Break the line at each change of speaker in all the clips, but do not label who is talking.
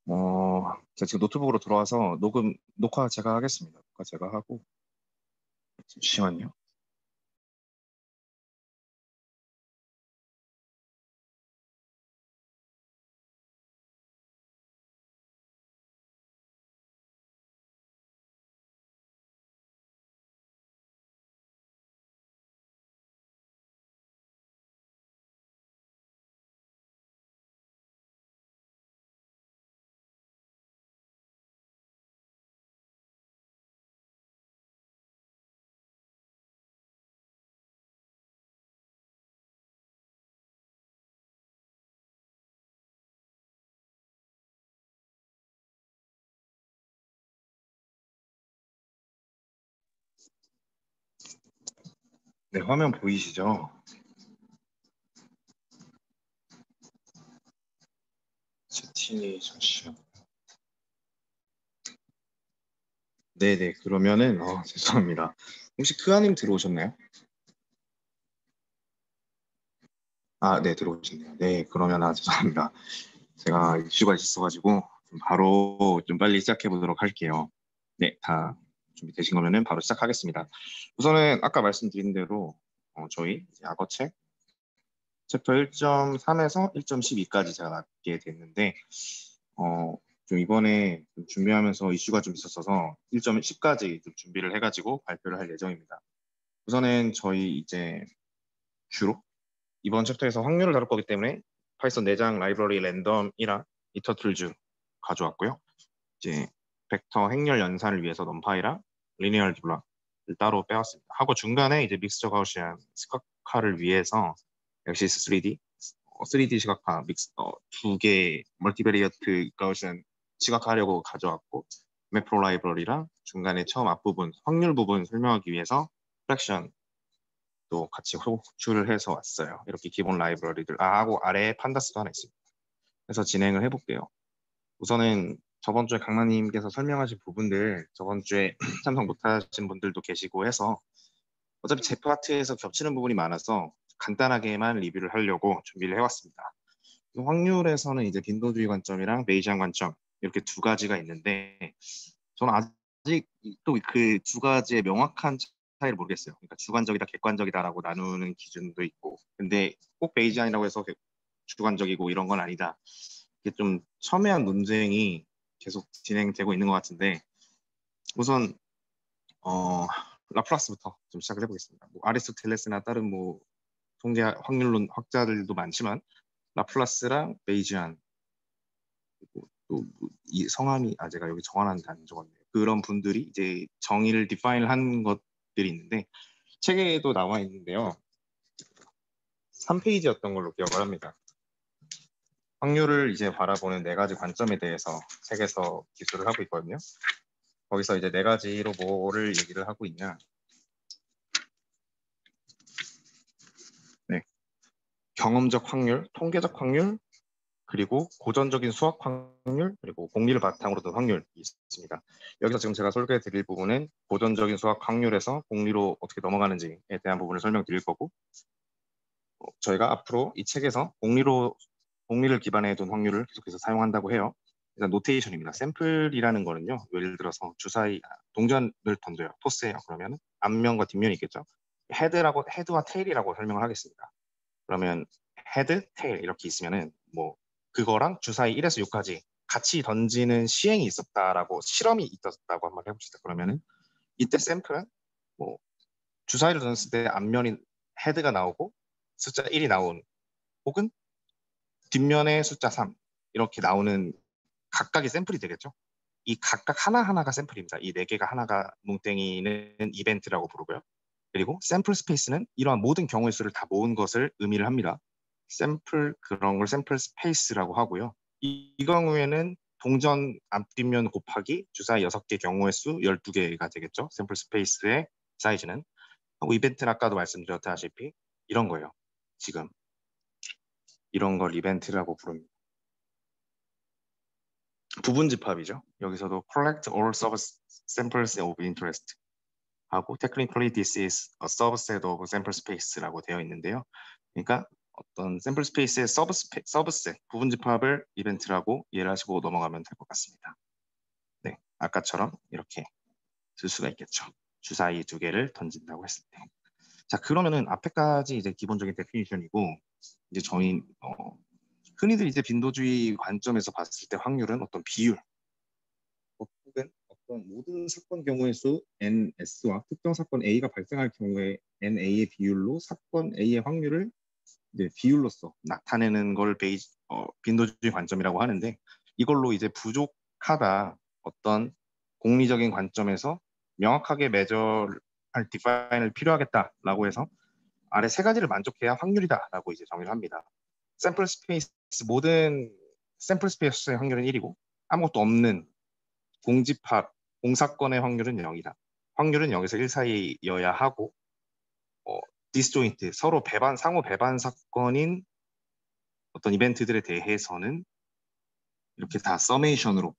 제가 지금 노트북으로 들어와서 녹화 제가 하겠습니다. 녹화 제가 하고, 잠시만요. 네, 화면 보이시죠? 채팅이 잠시만. 네네, 그러면은, 죄송합니다. 혹시 크아님 들어오셨나요? 아, 네, 들어오셨네요. 네, 그러면 죄송합니다. 제가 이슈가 있어가지고, 바로 좀 빨리 시작해 보도록 할게요. 네, 다 준비되신 거면은 바로 시작하겠습니다. 우선은 아까 말씀드린 대로, 저희 이제 악어책 챕터 1.3에서 1.12까지 제가 맡게 됐는데, 좀 이번에 좀 준비하면서 이슈가 좀 있었어서 1.10까지 좀 준비를 해가지고 발표를 할 예정입니다. 우선은 저희 이제 주로 이번 챕터에서 확률을 다룰 거기 때문에 파이썬 내장 라이브러리 랜덤이랑 이터틀즈 가져왔고요. 이제 벡터 행렬 연산을 위해서 넘파이랑 리니얼 블락을 따로 빼왔습니다. 하고 중간에 이제 믹스처 가우시안 시각화를 위해서 엑시스 3D 3D 시각화 두 개 멀티베리어트 가우시안 시각화하려고 가져왔고 매프로 라이브러리랑 중간에 처음 앞부분 확률 부분 설명하기 위해서 프랙션 또 같이 호출을 해서 왔어요. 이렇게 기본 라이브러리들 하고 아래에 판다스도 하나 있습니다. 그래서 진행을 해볼게요. 우선은 저번 주에 강나님께서 설명하신 부분들 저번 주에 참석 못하신 분들도 계시고 해서 어차피 제 파트에서 겹치는 부분이 많아서 간단하게만 리뷰를 하려고 준비를 해왔습니다. 확률에서는 이제 빈도주의 관점이랑 베이지안 관점 이렇게 두 가지가 있는데 저는 아직 또 그 두 가지의 명확한 차이를 모르겠어요. 그러니까 주관적이다, 객관적이다라고 나누는 기준도 있고 근데 꼭 베이지안이라고 해서 주관적이고 이런 건 아니다. 이게 좀 첨예한 논쟁이 계속 진행되고 있는 것 같은데 우선 라플라스부터 좀 시작을 해보겠습니다. 뭐 아리스토텔레스나 다른 뭐 통계 확률론 학자들도 많지만 라플라스랑 베이지안 그리고 또이 성함이 제가 여기 정하는데 안 적었네요. 그런 분들이 이제 정의를 디파인을 한 것들이 있는데 책에도 나와 있는데요. 3페이지였던 걸로 기억을 합니다. 확률을 이제 바라보는 네 가지 관점에 대해서 책에서 기술을 하고 있거든요. 거기서 이제 네 가지로 뭐를 얘기를 하고 있냐. 네. 경험적 확률, 통계적 확률, 그리고 고전적인 수학 확률, 그리고 공리를 바탕으로 둔 확률이 있습니다. 여기서 지금 제가 설계해 드릴 부분은 고전적인 수학 확률에서 공리로 어떻게 넘어가는지에 대한 부분을 설명드릴 거고, 저희가 앞으로 이 책에서 공리를 기반해 둔 확률을 계속해서 사용한다고 해요. 일단 노테이션입니다. 샘플이라는 거는요, 예를 들어서 주사위 동전을 던져요. 토스해요. 그러면 앞면과 뒷면이 있겠죠. 헤드와 테일이라고 설명을 하겠습니다. 그러면 헤드, 테일 이렇게 있으면은 뭐 그거랑 주사위 1에서 6까지 같이 던지는 시행이 있었다라고 실험이 있었다고 한번 해봅시다. 그러면은 이때 샘플은 뭐 주사위를 던졌을 때 앞면이 헤드가 나오고 숫자 1이 나온 혹은 뒷면에 숫자 3 이렇게 나오는 각각의 샘플이 되겠죠. 이 각각 하나하나가 샘플입니다. 이 네 개가 하나가 뭉땡이는 이벤트라고 부르고요. 그리고 샘플 스페이스는 이러한 모든 경우의 수를 다 모은 것을 의미를 합니다. 그런 걸 샘플 스페이스라고 하고요. 이 경우에는 동전 앞뒷면 곱하기 주사위 6개 경우의 수 12개가 되겠죠. 샘플 스페이스의 사이즈는. 하고 이벤트는 아까도 말씀드렸다시피 이런 거예요. 지금 이런 걸 이벤트라고 부릅니다. 부분 집합이죠. 여기서도 collect all samples of interest 하고 technically this is a subset of sample space라고 되어 있는데요. 그러니까 어떤 샘플 스페이스의 서브셋, 부분 집합을 이벤트라고 이해를 하시고 넘어가면 될 것 같습니다. 네, 아까처럼 이렇게 쓸 수가 있겠죠. 주사위 두 개를 던진다고 했을 때. 자, 그러면은 앞에까지 이제 기본적인 데피니션이고, 이제 저희 흔히들 이제 빈도주의 관점에서 봤을 때 확률은 어떤 비율, 혹은 어떤 모든 사건 경우의 수 NS와 특정 사건 A가 발생할 경우에 NA의 비율로 사건 A의 확률을 이제 비율로서 나타내는 걸 빈도주의 관점이라고 하는데, 이걸로 이제 부족하다, 어떤 공리적인 관점에서 명확하게 매저할 디파인을 필요하겠다라고 해서 아래 세 가지를 만족해야 확률이다라고 이제 정의를 합니다. 샘플 스페이스, 모든 샘플 스페이스의 확률은 1이고 아무것도 없는 공집합, 공사건의 확률은 0이다. 확률은 0에서 1 사이여야 하고, 디스조인트, 서로 상호 배반 사건인 어떤 이벤트들에 대해서는 이렇게 다 서메이션으로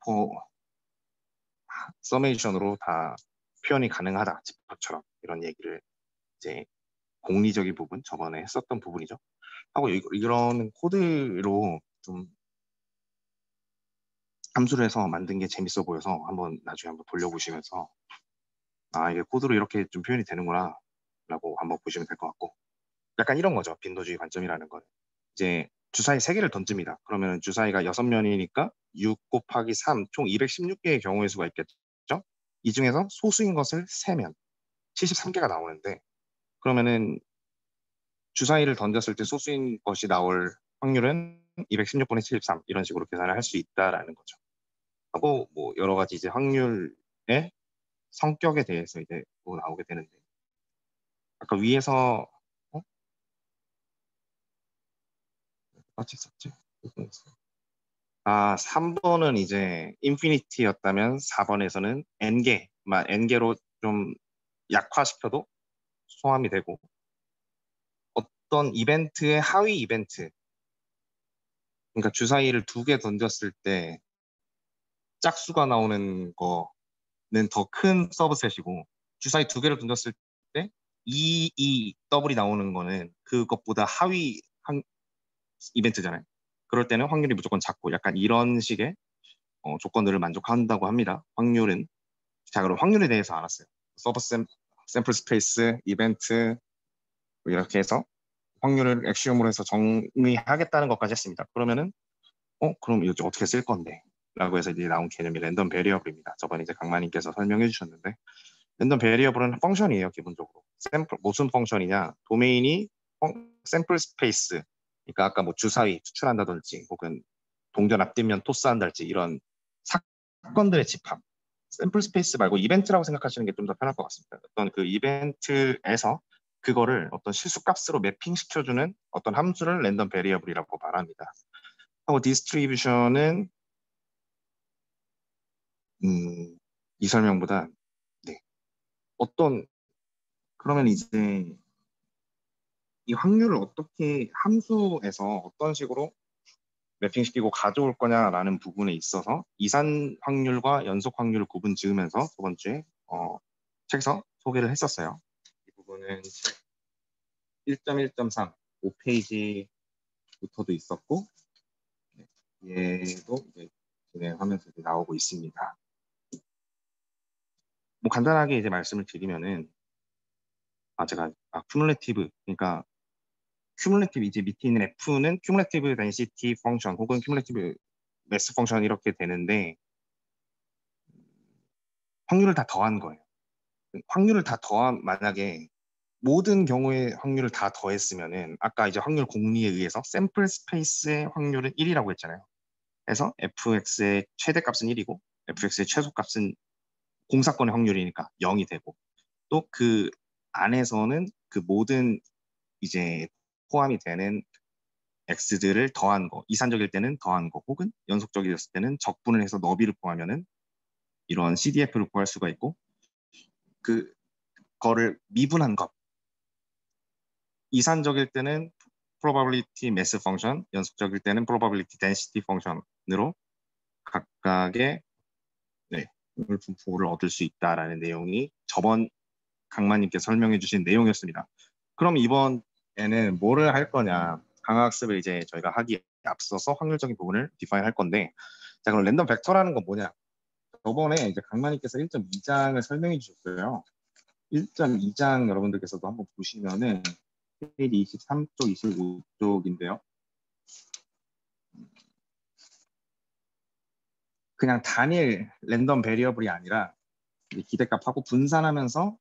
다 표현이 가능하다. 집합처럼 이런 얘기를 이제 공리적인 부분, 저번에 했었던 부분이죠. 하고 이런 코드로 좀 함수를 해서 만든 게 재밌어 보여서 나중에 한번 돌려보시면서 이게 코드로 이렇게 좀 표현이 되는구나 라고 한번 보시면 될 것 같고, 약간 이런 거죠. 빈도주의 관점이라는 건. 이제 주사위 3개를 던집니다. 그러면 주사위가 6면이니까 6 곱하기 3, 총 216개의 경우의 수가 있겠죠. 이 중에서 소수인 것을 세면 73개가 나오는데, 그러면은 주사위를 던졌을 때 소수인 것이 나올 확률은 216분의 73, 이런 식으로 계산을 할 수 있다라는 거죠. 하고 뭐 여러 가지 이제 확률의 성격에 대해서 이제 또 나오게 되는데, 아까 위에서 같이 썼지? 3번은 이제 인피니티였다면 4번에서는 n개로 좀 약화시켜도 소함이 되고, 어떤 이벤트의 하위 이벤트, 그러니까 주사위를 2개 던졌을 때 짝수가 나오는 거는 더 큰 서브셋이고, 주사위 2개를 던졌을 때 더블이 나오는 거는 그것보다 하위 이벤트잖아요. 그럴 때는 확률이 무조건 작고, 약간 이런 식의 조건들을 만족한다고 합니다. 확률은. 자, 그럼 확률에 대해서 알았어요. 샘플 스페이스, 이벤트, 뭐 이렇게 해서 확률을 엑시옴으로 해서 정의하겠다는 것까지 했습니다. 그러면은 그럼 이거 어떻게 쓸 건데? 라고 해서 이제 나온 개념이 랜덤 베리어블입니다. 저번에 이제 강만님께서 설명해 주셨는데, 랜덤 베리어블은 펑션이에요, 기본적으로. 무슨 펑션이냐? 도메인이 샘플 스페이스, 그러니까 아까 뭐 주사위 추출한다든지 혹은 동전 앞뒷면 토스한다든지 이런 사건들의 집합. 샘플 스페이스 말고 이벤트라고 생각하시는 게 좀 더 편할 것 같습니다. 어떤 그 이벤트에서 그거를 어떤 실수값으로 매핑시켜주는 어떤 함수를 랜덤 베리어블이라고 말합니다. 하고 디스트리뷰션은 이 설명보다, 네, 그러면 이제 이 확률을 어떻게 함수에서 어떤 식으로 매핑시키고 가져올 거냐라는 부분에 있어서 이산 확률과 연속 확률을 구분 지으면서 저번 주에 책에서 소개를 했었어요. 이 부분은 책 1.1.3 5페이지부터도 있었고, 얘도 이제 진행하면서 이제 나오고 있습니다. 뭐 간단하게 이제 말씀을 드리면은, 제가 큐뮬레이티브, 그러니까 큐뮬레이티브, 이제 밑에 있는 F는 큐뮬레이티브 덴시티 펑션 혹은 큐뮬레이티브 매스 펑션 이렇게 되는데, 확률을 다 더한 거예요. 만약에 모든 경우의 확률을 다 더했으면은, 아까 이제 확률 공리에 의해서 샘플 스페이스의 확률은 1이라고 했잖아요. 그래서 fx의 최대값은 1이고 fx의 최소값은 공사건의 확률이니까 0이 되고, 또 그 안에서는 그 모든 이제 포함이 되는 x들을 더한 거, 이산적일 때는 더한 거, 혹은 연속적이었을 때는 적분을 해서 너비를 포함하면은 이런 CDF를 구할 수가 있고, 그 거를 미분한 것, 이산적일 때는 probability mass function, 연속적일 때는 probability density function으로 각각의 분포를 얻을 수 있다라는 내용이 저번 강마님께 설명해 주신 내용이었습니다. 그럼 이번에는 뭐를 할 거냐? 강화학습을 이제 저희가 하기에 앞서서 확률적인 부분을 디파인 할 건데, 자, 그럼 랜덤 벡터라는 건 뭐냐? 저번에 이제 강만희께서 1.2장을 설명해 주셨어요. 1.2장 여러분들께서도 한번 보시면은 페이지 23쪽, 25쪽인데요. 그냥 단일 랜덤 베리어블이 아니라 기대값하고 분산하면서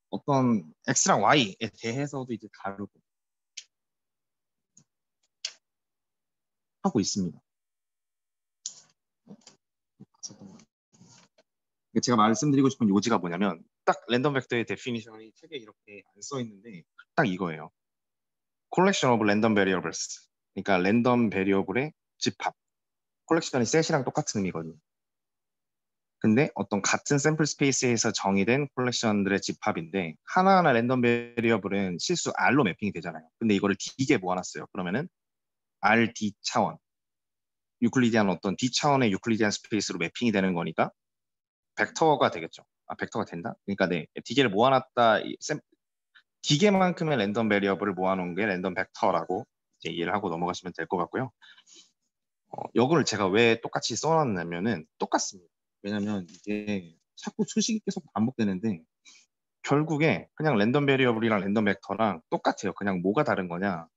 어떤 x랑 y에 대해서도 이제 다루고 하고 있습니다. 제가 말씀드리고 싶은 요지가 뭐냐면 딱 랜덤 벡터의 데피니션이 책에 이렇게 안 써 있는데 딱 이거예요. collection of random variables. 그러니까 랜덤 베리어블의 집합. 컬렉션이 셋이랑 똑같은 의미거든요. 근데 어떤 같은 샘플 스페이스에서 정의된 컬렉션들의 집합인데 하나하나 랜덤 베리어블은 실수 R로 매핑이 되잖아요. 근데 이거를 D게 모아놨어요. 그러면은 R, D 차원. 유클리디안 어떤 D 차원의 유클리디안 스페이스로 매핑이 되는 거니까 벡터가 되겠죠. 아, 벡터가 된다? 그러니까 네, D개를 모아놨다. D개만큼의 랜덤 베리어블을 모아놓은 게 랜덤 벡터라고 이제 이해를 하고 넘어가시면 될 것 같고요. 이거를 제가 왜 똑같이 써놨냐면은 똑같습니다. 왜냐면 이게 자꾸 수식이 계속 반복되는데 결국에 그냥 랜덤 베리어블이랑 랜덤 벡터랑 똑같아요. 그냥 뭐가 다른 거냐?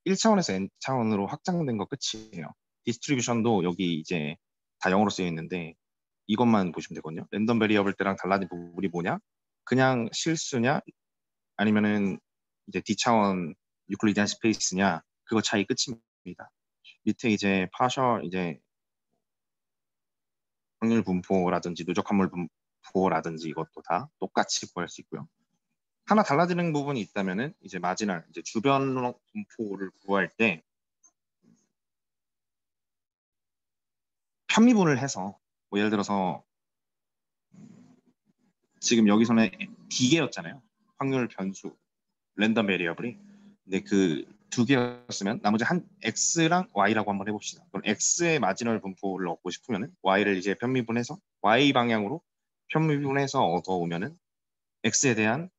1차원에서 n차원으로 확장된 거 끝이에요. 디스트리뷰션도 여기 이제 다 영어로 쓰여 있는데 이것만 보시면 되거든요. 랜덤 베리어블 때랑 달라진 부분이 뭐냐? 그냥 실수냐 아니면은 이제 D차원 유클리디안 스페이스냐 그거 차이 끝입니다. 밑에 이제 파셜 이제 확률 분포라든지 누적 확률 분포라든지 이것도 다 똑같이 구할 수 있고요. 하나 달라지는 부분이 있다면은 이제 마지널 이제 주변 분포를 구할 때 편미분을 해서 뭐 예를 들어서 지금 여기서는 D개였잖아요. 확률 변수 랜덤 베리어블이. 근데 그 두 개였으면 나머지 한 X랑 Y라고 한번 해봅시다. 그럼 X의 마지널 분포를 얻고 싶으면은 Y를 이제 편미분해서 Y 방향으로 편미분해서 얻어오면은 X에 대한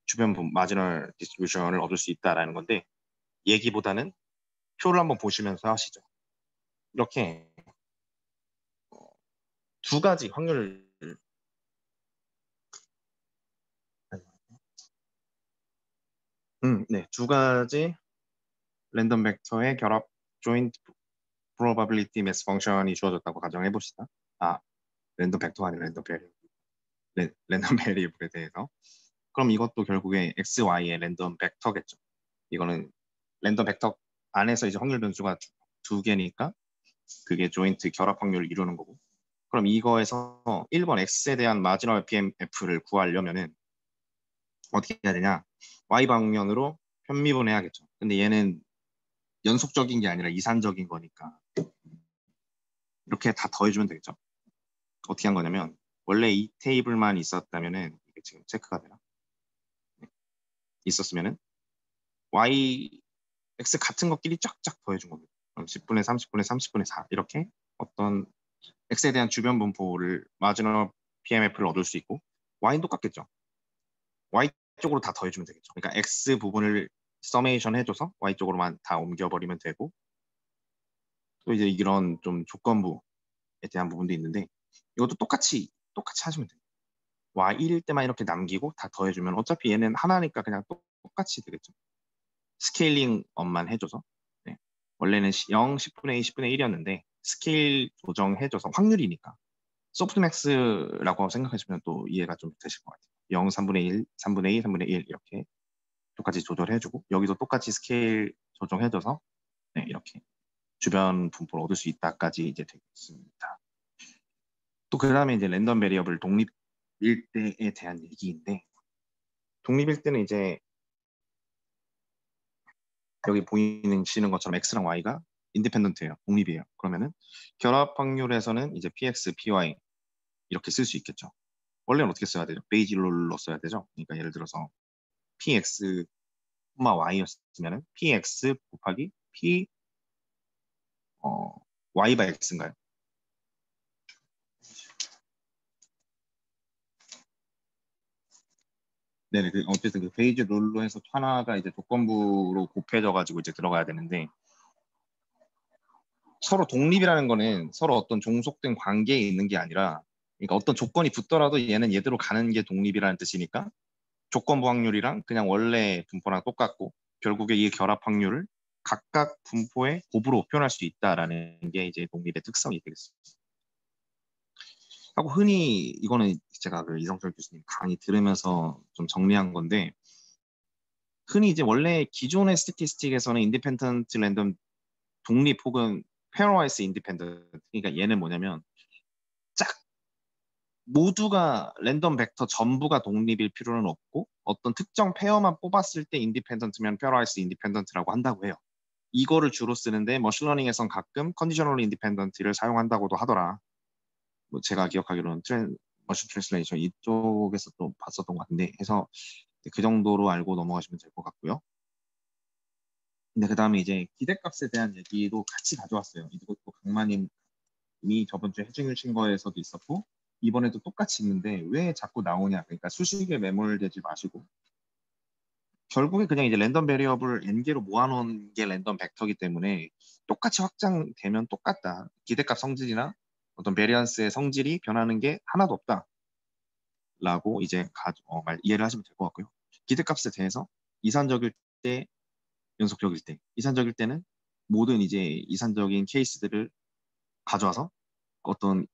주변 마지널 디스트리뷰션을 얻을 수 있다라는 건데 얘기보다는 표를 한번 보시면서 하시죠. 이렇게 두 가지 확률을 네, 두 가지 랜덤 벡터의 결합 joint probability mass function이 주어졌다고 가정해 봅시다. 아, 랜덤 벡터가 아니라 랜덤 베리어블, 랜덤 베리어블에 대해서. 그럼 이것도 결국에 x, y의 랜덤 벡터겠죠. 이거는 랜덤 벡터 안에서 이제 확률 변수가 두 개니까 그게 조인트 결합 확률을 이루는 거고. 그럼 이거에서 1번 x에 대한 마지노 PMF를 구하려면은 어떻게 해야 되냐? y 방면으로 편미분해야겠죠. 근데 얘는 연속적인 게 아니라 이산적인 거니까 이렇게 다 더해주면 되겠죠. 어떻게 한 거냐면 원래 이 테이블만 있었다면은 이게 지금 체크가 되나? 있었으면은 y, x 같은 것끼리 쫙쫙 더해준 겁니다. 그럼 10분의 30분의 30분의 4 이렇게 어떤 x에 대한 주변 분포를 마지노 PMF를 얻을 수 있고 y는 똑같겠죠. y 쪽으로 다 더해주면 되겠죠. 그러니까 x 부분을 서메이션 해줘서 y 쪽으로만 다 옮겨버리면 되고 또 이제 이런 좀 조건부에 대한 부분도 있는데 이것도 똑같이 하시면 돼요. y일 때만 이렇게 남기고 다 더해주면 어차피 얘는 하나니까 그냥 똑같이 되겠죠. 스케일링 업만 해줘서 네. 원래는 0, 10분의 2, 10분의 1이었는데 스케일 조정해줘서 확률이니까 소프트맥스라고 생각하시면 또 이해가 좀 되실 것 같아요. 0, 3분의 1, 3분의 2, 3분의 1 이렇게 똑같이 조절해주고 여기도 똑같이 스케일 조정해줘서 네, 이렇게 주변 분포를 얻을 수 있다까지 이제 되겠습니다. 또 그 다음에 이제 랜덤 베리어블 독립 일대에 대한 얘기인데 독립 일대는 이제 여기 보이시는 것처럼 x랑 y가 인디펜던트예요. 독립이에요. 그러면은 결합 확률에서는 이제 px, py 이렇게 쓸 수 있겠죠. 원래는 어떻게 써야 되죠? 베이지 룰로 써야 되죠. 그러니까 예를 들어서 px, y였으면은 px 곱하기 p y가 x인가요? 네네. 어쨌든 그 베이지 룰로 해서 하나가 이제 조건부로 곱해져가지고 이제 들어가야 되는데, 서로 독립이라는 거는 서로 어떤 종속된 관계에 있는 게 아니라, 그러니까 어떤 조건이 붙더라도 얘는 얘대로 가는 게 독립이라는 뜻이니까 조건부 확률이랑 그냥 원래 분포랑 똑같고, 결국에 이 결합 확률을 각각 분포의 곱으로 표현할 수 있다라는 게 이제 독립의 특성이 되겠습니다. 하고 흔히 이거는 제가 그 이성철 교수님 강의 들으면서 좀 정리한 건데, 흔히 이제 원래 기존의 스태티스틱에서는 인디펜던트 랜덤 독립 혹은 페어와이스 인디펜던트, 그러니까 얘는 뭐냐면 짝 모두가 랜덤 벡터 전부가 독립일 필요는 없고 어떤 특정 페어만 뽑았을 때 인디펜던트면 페어와이스 인디펜던트라고 한다고 해요. 이거를 주로 쓰는데 머신러닝에선 가끔 컨디셔널 인디펜던트를 사용한다고도 하더라. 뭐 제가 기억하기로는 머신 트랜슬레이션 이쪽에서 또 봤었던 것 같은데, 해서 그 정도로 알고 넘어가시면 될 것 같고요. 근데 그 다음에 이제 기대값에 대한 얘기도 같이 가져왔어요. 이것도 강마님이 저번 주에 해증을 친 거에서도 있었고 이번에도 똑같이 있는데 왜 자꾸 나오냐. 그러니까 수식에 매몰되지 마시고 결국에 그냥 이제 랜덤 베리어블 n개로 모아놓은 게 랜덤 벡터이기 때문에 똑같이 확장되면 똑같다. 기대값 성질이나 어떤 베리언스의 성질이 변하는 게 하나도 없다라고 이제 이해를 하시면 될 것 같고요. 기대값에 대해서 이산적일 때, 연속적일 때, 이산적일 때는 모든 이제 이산적인 케이스들을 가져와서 어떤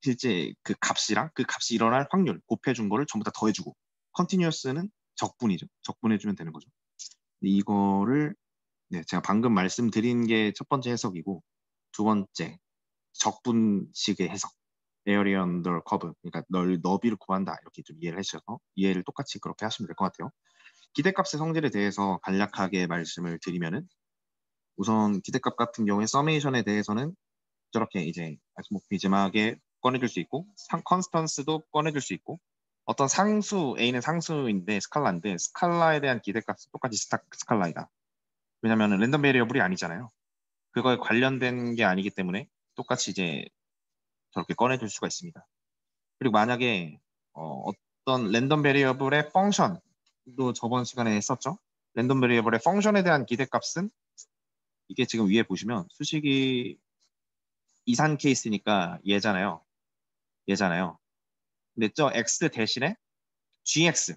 실제 그 값이랑 그 값이 일어날 확률 곱해준 거를 전부 다 더해주고, 컨티뉴어스는 적분이죠. 적분해주면 되는 거죠. 이거를 네, 제가 방금 말씀드린 게 첫 번째 해석이고, 두 번째 적분식의 해석, 에어리어 언더 커브, 그러니까 너비를 구한다 이렇게 좀 이해를 해주셔서 이해를 똑같이 그렇게 하시면 될 것 같아요. 기대값의 성질에 대해서 간략하게 말씀을 드리면은, 우선 기대값 같은 경우에 서메이션에 대해서는 저렇게 이제 아이소모피즘하게 꺼내줄 수 있고, 컨스턴스도 꺼내줄 수 있고, 어떤 상수 A는 상수인데 스칼라인데 스칼라에 대한 기대값은 똑같이 스칼라이다. 왜냐하면 랜덤 베리어블이 아니잖아요. 그거에 관련된 게 아니기 때문에 똑같이 이제 저렇게 꺼내줄 수가 있습니다. 그리고 만약에 어떤 랜덤 베리어블의 펑션도 저번 시간에 했었죠. 랜덤 베리어블의 펑션에 대한 기대값은 이게 지금 위에 보시면 수식이 이산 케이스니까 얘잖아요. 얘잖아요. 근데 저 x 대신에 gx,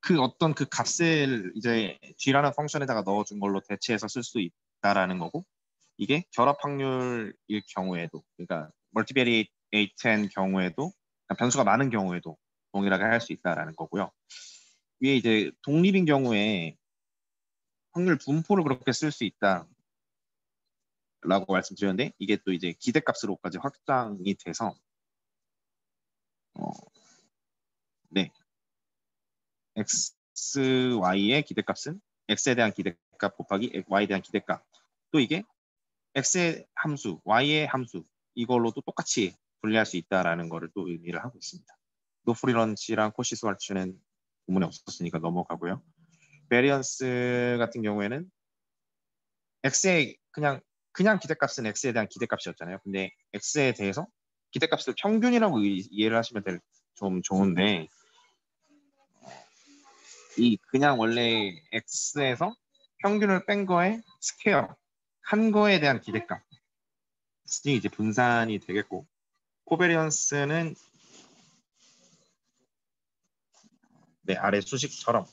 그 어떤 그 값을 이제 g라는 펑션에다가 넣어준 걸로 대체해서 쓸 수 있다라는 거고, 이게 결합 확률일 경우에도, 그러니까 멀티베리에이트한 경우에도, 그러니까 변수가 많은 경우에도 동일하게 할 수 있다라는 거고요. 위에 이제 독립인 경우에 확률 분포를 그렇게 쓸 수 있다라고 말씀드렸는데, 이게 또 이제 기대값으로까지 확장이 돼서 어, 네, x, y의 기대값은 x에 대한 기대값 곱하기 y에 대한 기대값, 또 이게 x의 함수, y의 함수, 이걸로도 똑같이 분리할 수 있다라는 거를 또 의미를 하고 있습니다. 노프리런치랑 코시스왈츠는 부문에 없었으니까 넘어가고요. 베리언스 같은 경우에는 x의 그냥 기대값은 x에 대한 기대값이었잖아요. 근데 x에 대해서 기대값을 평균이라고 이해를 하시면 좀 좋은데, 이 그냥 원래 x에서 평균을 뺀 거에 스퀘어 한 거에 대한 기대값이 이제 분산이 되겠고, 코베리언스는 네, 아래 수식처럼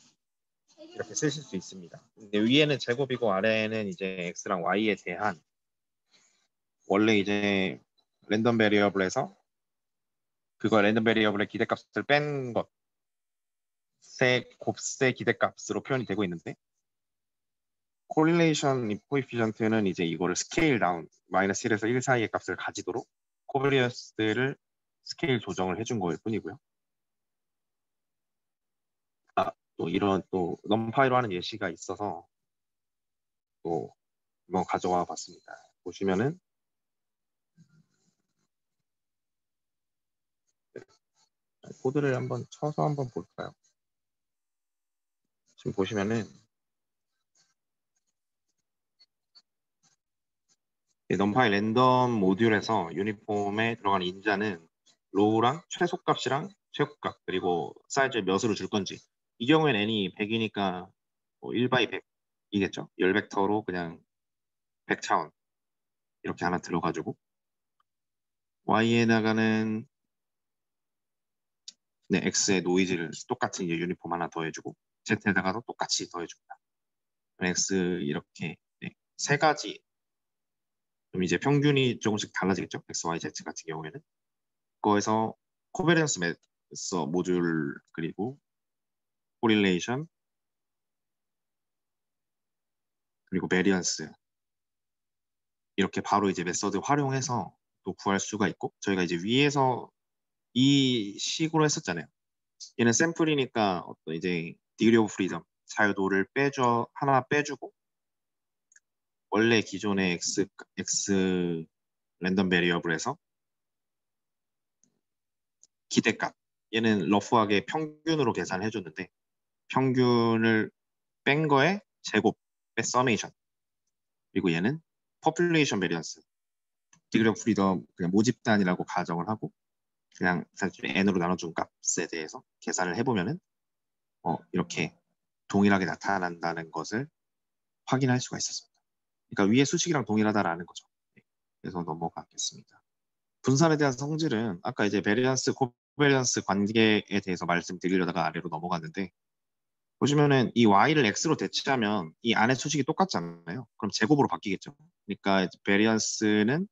이렇게 쓰실 수 있습니다. 근데 위에는 제곱이고 아래에는 이제 x랑 y에 대한 원래 이제 랜덤 베리어블에서 그거 랜덤 베리어블의 기대값을 뺀 것의 곱셈 기대값으로 표현이 되고 있는데, 코릴레이션 코이피션트는 이제 이거를 스케일 다운 마이너스 1에서 1 사이의 값을 가지도록 코베리언스를 스케일 조정을 해준 거일 뿐이고요. 또 이런 또 넘파이로 하는 예시가 있어서 또 이거 가져와 봤습니다. 보시면은 코드를 한번 쳐서 한번 볼까요? 지금 보시면은 넘파이 랜덤 모듈에서 유니폼에 들어가는 인자는 로우랑 최소값이랑 최고값 그리고 사이즈 몇으로 줄 건지. 이 경우에는 n이 100이니까 뭐 1 바이 100이겠죠. 열 벡터로 그냥 100차원 이렇게 하나 들어가지고 y에다가는 네, x의 노이즈를 똑같은 이제 유니폼 하나 더해주고 z에다가도 똑같이 더해줍니다. x 이렇게 네, 세 가지 그럼 이제 평균이 조금씩 달라지겠죠. x, y, z 같은 경우에는 그거에서 코베리언스 매서 모듈 그리고 코릴레이션 그리고 베리언스 이렇게 바로 이제 메서드 활용해서 또 구할 수가 있고 저희가 이제 위에서 이 식으로 했었잖아요. 얘는 샘플이니까 어떤 이제 디그리 오브 프리덤 자유도를 빼줘 하나 빼주고 원래 기존의 x 랜덤 베리어블에서 기대값 얘는 러프하게 평균으로 계산해 줬는데 평균을 뺀 거에 제곱 빼 서메이션 그리고 얘는 퍼퓰레이션 베리언스 디그리 오브 프리덤 그냥 모집단이라고 가정을 하고 그냥 사실 n으로 나눠준 값에 대해서 계산을 해보면은 이렇게 동일하게 나타난다는 것을 확인할 수가 있었습니다. 그러니까 위의 수식이랑 동일하다라는 거죠. 네, 그래서 넘어가겠습니다. 분산에 대한 성질은 아까 이제 베리언스, 코베리언스 관계에 대해서 말씀드리려다가 아래로 넘어갔는데 보시면은 이 y를 x로 대체하면 이 안에 수식이 똑같잖아요. 그럼 제곱으로 바뀌겠죠. 그러니까 베리언스는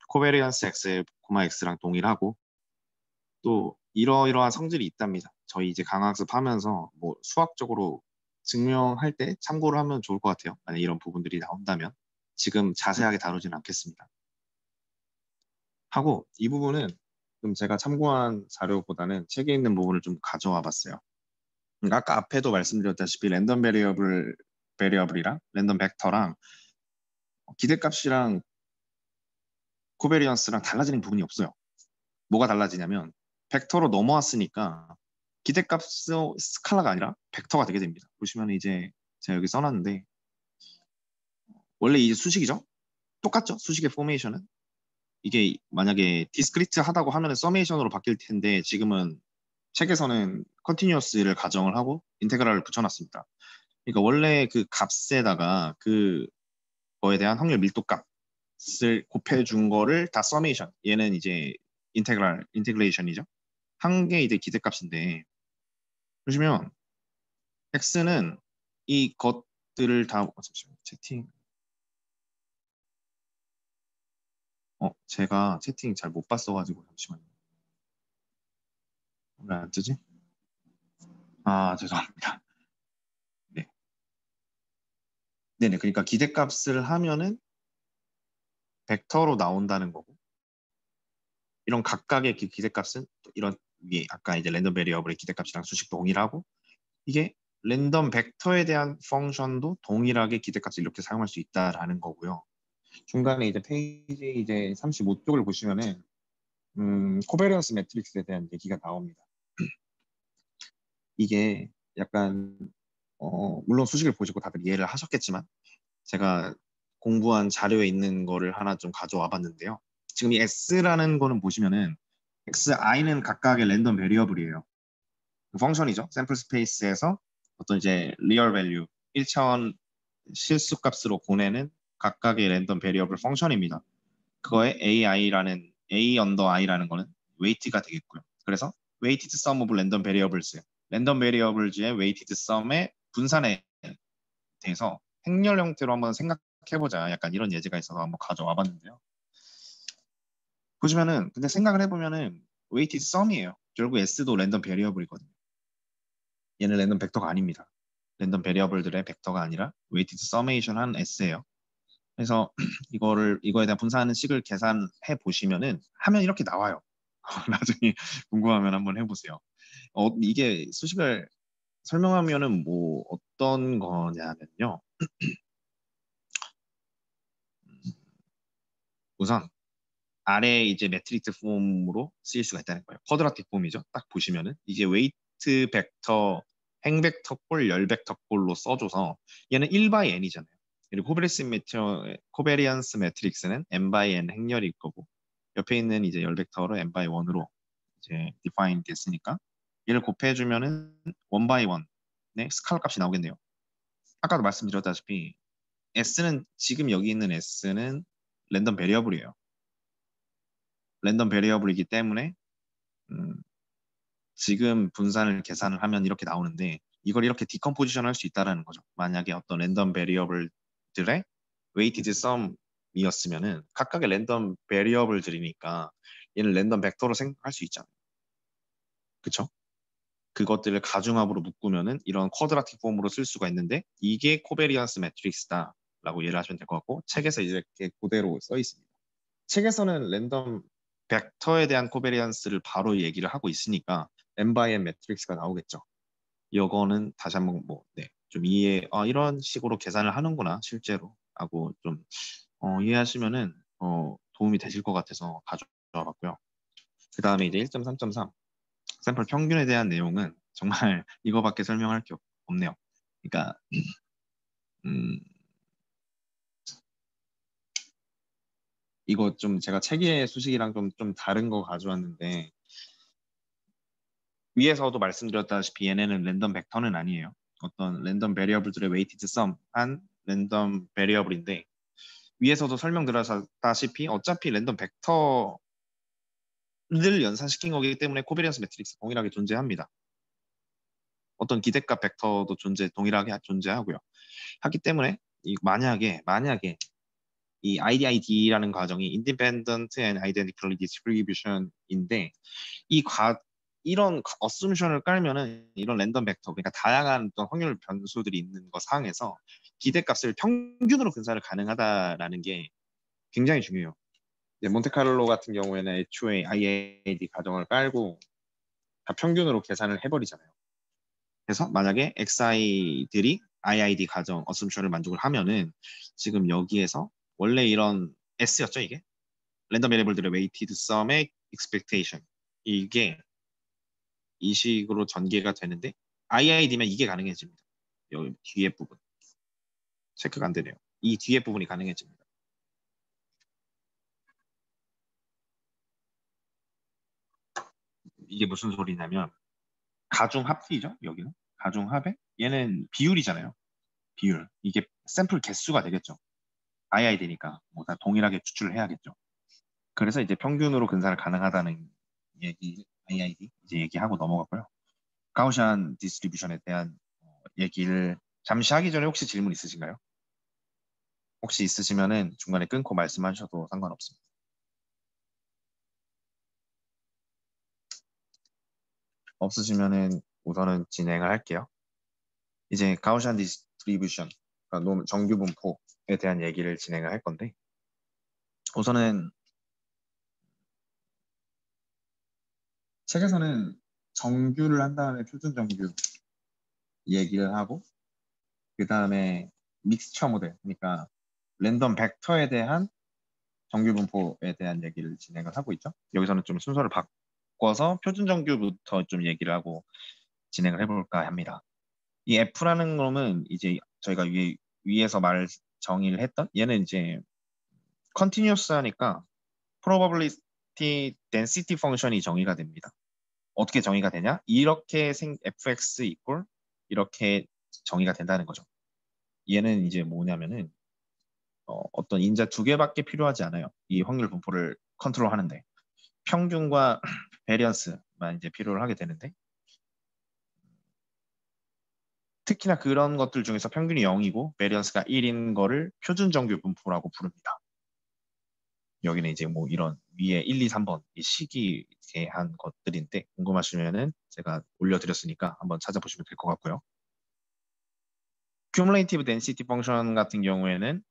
코베리언스 x, x랑 동일하고 또 이러이러한 성질이 있답니다. 저희 이제 강화학습 하면서 뭐 수학적으로 증명할 때 참고를 하면 좋을 것 같아요. 만약 이런 부분들이 나온다면 지금 자세하게 다루지는 않겠습니다. 하고 이 부분은 좀 제가 참고한 자료보다는 책에 있는 부분을 좀 가져와 봤어요. 그러니까 아까 앞에도 말씀드렸다시피 랜덤 베리어블이랑 랜덤 벡터랑 기대값이랑 코베리언스랑 달라지는 부분이 없어요. 뭐가 달라지냐면 벡터로 넘어왔으니까 기대값 스칼라가 아니라 벡터가 되게 됩니다. 보시면 이제 제가 여기 써놨는데 원래 이제 수식이죠? 똑같죠? 수식의 포메이션은 이게 만약에 디스크리트 하다고 하면 서메이션으로 바뀔 텐데 지금은 책에서는 컨티뉴어스를 가정을 하고 인테그랄을 붙여놨습니다. 그러니까 원래 그 값에다가 그 거에 대한 확률 밀도 값을 곱해준 거를 다 서메이션 얘는 이제 인테그레이션이죠. 한 개 이제 기대값인데 보시면 x는 이 것들을 다 잠시만요. 채팅 제가 채팅 잘 못 봤어가지고 잠시만요. 왜 안 뜨지? 아 죄송합니다. 네. 네네 그러니까 기대값을 하면은 벡터로 나온다는 거고 이런 각각의 기대값은 또 이런 위에 아까 이제 랜덤 베리어블의 기대값이랑 수식 동일하고 이게 랜덤 벡터에 대한 펑션도 동일하게 기대값을 이렇게 사용할 수 있다라는 거고요. 중간에 이제 페이지 이제 35쪽을 보시면은 코베리언스 매트릭스에 대한 얘기가 나옵니다. 이게 약간 물론 수식을 보시고 다들 이해를 하셨겠지만 제가 공부한 자료에 있는 거를 하나 좀 가져와 봤는데요. 지금 이 S라는 거는 보시면은 XI는 각각의 랜덤 베리어블이에요. 그 펑션이죠. 샘플 스페이스에서 어떤 이제 리얼 밸류 1차원 실수 값으로 보내는 각각의 랜덤 베리어블 펑션입니다. 그거에 A 언더 I라는 거는 웨이트가 되겠고요. 그래서 웨이티드 썸 오브 랜덤 베리어블스 랜덤 베리어블즈의 웨이티드 썸의 분산에 대해서 행렬 형태로 한번 생각해보자. 약간 이런 예제가 있어서 한번 가져와 봤는데요. 보시면은 근데 생각을 해보면은 웨이티드 썸이에요. 결국 S도 랜덤 베리어블이거든요. 얘는 랜덤 벡터가 아닙니다. 랜덤 베리어블들의 벡터가 아니라 웨이티드 서메이션 한 S예요. 그래서 이거에 대한 분산하는 식을 계산해 보시면은 하면 이렇게 나와요. 나중에 궁금하면 한번 해보세요. 이게 수식을 설명하면은 뭐 어떤 거냐면요. 우선 아래 이제 매트릭스 폼으로 쓰일 수가 있다는 거예요. 쿼드라틱 폼이죠. 딱 보시면은 이게 웨이트 벡터, 행 벡터 꼴, 열 벡터 꼴로 써줘서 얘는 1 by n이잖아요. 그리고 코베리언스 매트릭스는 n by n 행렬일 거고 옆에 있는 이제 열 벡터로 n by 1으로 이제 define 됐으니까 얘를 곱해주면은 원 바이 원 네, 스칼 값이 나오겠네요. 아까도 말씀드렸다시피 S는 지금 여기 있는 S는 랜덤 베리어블이에요. 랜덤 베리어블이기 때문에 지금 분산을 계산을 하면 이렇게 나오는데 이걸 이렇게 디컴포지션 할 수 있다는 거죠. 만약에 어떤 랜덤 베리어블들의 웨이티드 썸이었으면은 각각의 랜덤 베리어블들이니까 얘는 랜덤 벡터로 생각할 수 있잖아요. 그쵸? 그것들을 가중합으로 묶으면은 이런 쿼드라틱 폼으로 쓸 수가 있는데 이게 코베리언스 매트릭스다라고 이해를 하시면 될 것 같고 책에서 이렇게 그대로 써 있습니다. 책에서는 랜덤 벡터에 대한 코베리언스를 바로 얘기를 하고 있으니까 n by n 매트릭스가 나오겠죠. 이거는 다시 한번 좀 이런 식으로 계산을 하는구나 실제로 하고 좀 이해하시면은 도움이 되실 것 같아서 가져와 봤고요. 그 다음에 이제 1.3.3 샘플 평균에 대한 내용은 정말 이거밖에 설명할 게 없네요. 그러니까 음, 이거 좀 제가 책의 수식이랑 좀 다른 거 가져왔는데 위에서도 말씀드렸다시피 얘네는 랜덤 벡터는 아니에요. 어떤 랜덤 베리어블들의 웨이티드 썸한 랜덤 베리어블인데 위에서도 설명드렸다시피 어차피 랜덤 벡터를 연산시킨 거기 때문에 코베리언스 매트릭스 동일하게 존재합니다. 어떤 기대값 벡터도 동일하게 존재하고요. 하기 때문에 만약에 이 IDID라는 과정이 Independent and Identically Distribution인데 이런 어쌔션을 깔면은 이런 랜덤 벡터 그러니까 다양한 어떤 확률 변수들이 있는 것 상에서 기대값을 평균으로 분산을 가능하다라는 게 굉장히 중요해요. 이제 몬테카를로 같은 경우에는 애초에 IID 가정을 깔고 다 평균으로 계산을 해버리잖아요. 그래서 만약에 XI들이 IID 가정 어쌔션을 만족을 하면은 지금 여기에서 원래 이런 S였죠 이게 랜덤 베리어블들의 웨이티드 썸의 expectation 이게 이 식으로 전개가 되는데 IID면 이게 가능해집니다. 여기 뒤에 부분 체크가 안 되네요. 이 뒤에 부분이 가능해집니다. 이게 무슨 소리냐면 가중합이죠. 여기는 가중합에 얘는 비율이잖아요. 비율 이게 샘플 개수가 되겠죠. IID니까 뭐 다 동일하게 추출을 해야겠죠. 그래서 이제 평균으로 근사를 가능하다는 얘기 IID 이제 얘기하고 넘어갔고요. 가우시안 디스트리뷰션에 대한 얘기를 잠시 하기 전에 혹시 질문 있으신가요? 혹시 있으시면은 중간에 끊고 말씀하셔도 상관없습니다. 없으시면은 우선은 진행을 할게요. 이제 가우시안 디스트리뷰션, 그러니까 정규 분포에 대한 얘기를 진행을 할 건데 우선은 책에서는 정규를 한 다음에 표준 정규 얘기를 하고 그 다음에 믹스처 모델, 그러니까 랜덤 벡터에 대한 정규 분포에 대한 얘기를 진행을 하고 있죠. 여기서는 좀 순서를 바꿔서 표준 정규부터 좀 얘기를 하고 진행을 해볼까 합니다. 이 F라는 놈은 이제 저희가 위에서 정의를 했던 얘는 이제 컨티뉴어스 하니까 probability density 펑션이 정의가 됩니다. 어떻게 정의가 되냐? 이렇게 fx 이꼴 이렇게 정의가 된다는 거죠. 얘는 이제 뭐냐면은 어떤 인자 두 개밖에 필요하지 않아요. 이 확률 분포를 컨트롤 하는데 평균과 베리언스만 이제 필요를 하게 되는데 특히나 그런 것들 중에서 평균이 0이고 베리언스가 1인 거를 표준 정규 분포라고 부릅니다. 여기는 이제 뭐 이런 위에 1, 2, 3번 이 식이 한 것들인데 궁금하시면은 제가 올려드렸으니까 한번 찾아보시면 될 것 같고요. Cumulative Density Function 같은 경우에는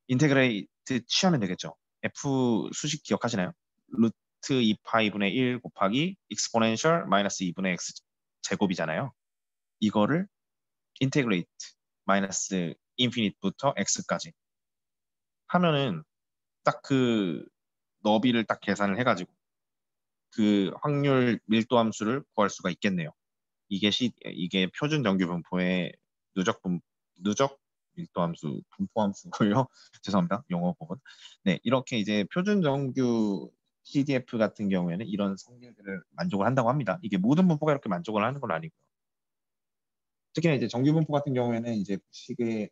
인테그레이트 취하면 되겠죠. F 수식 기억하시나요? 루트 2파이분의 1 곱하기 exponential 마이너스 2분의 x 제곱이잖아요. 이거를 인테그레이트 마이너스 인피니트부터 x까지 하면은 딱 그 너비를 딱 계산을 해가지고 그 확률 밀도 함수를 구할 수가 있겠네요. 이게 표준 정규 분포의 누적 밀도 함수, 분포 함수고요. 죄송합니다. 용어 부분. 네, 이렇게 이제 표준 정규
CDF 같은 경우에는 이런 성질들을 만족을 한다고 합니다. 이게 모든 분포가 이렇게 만족을 하는 건 아니고요. 특히나 이제 정규 분포 같은 경우에는 이제 식의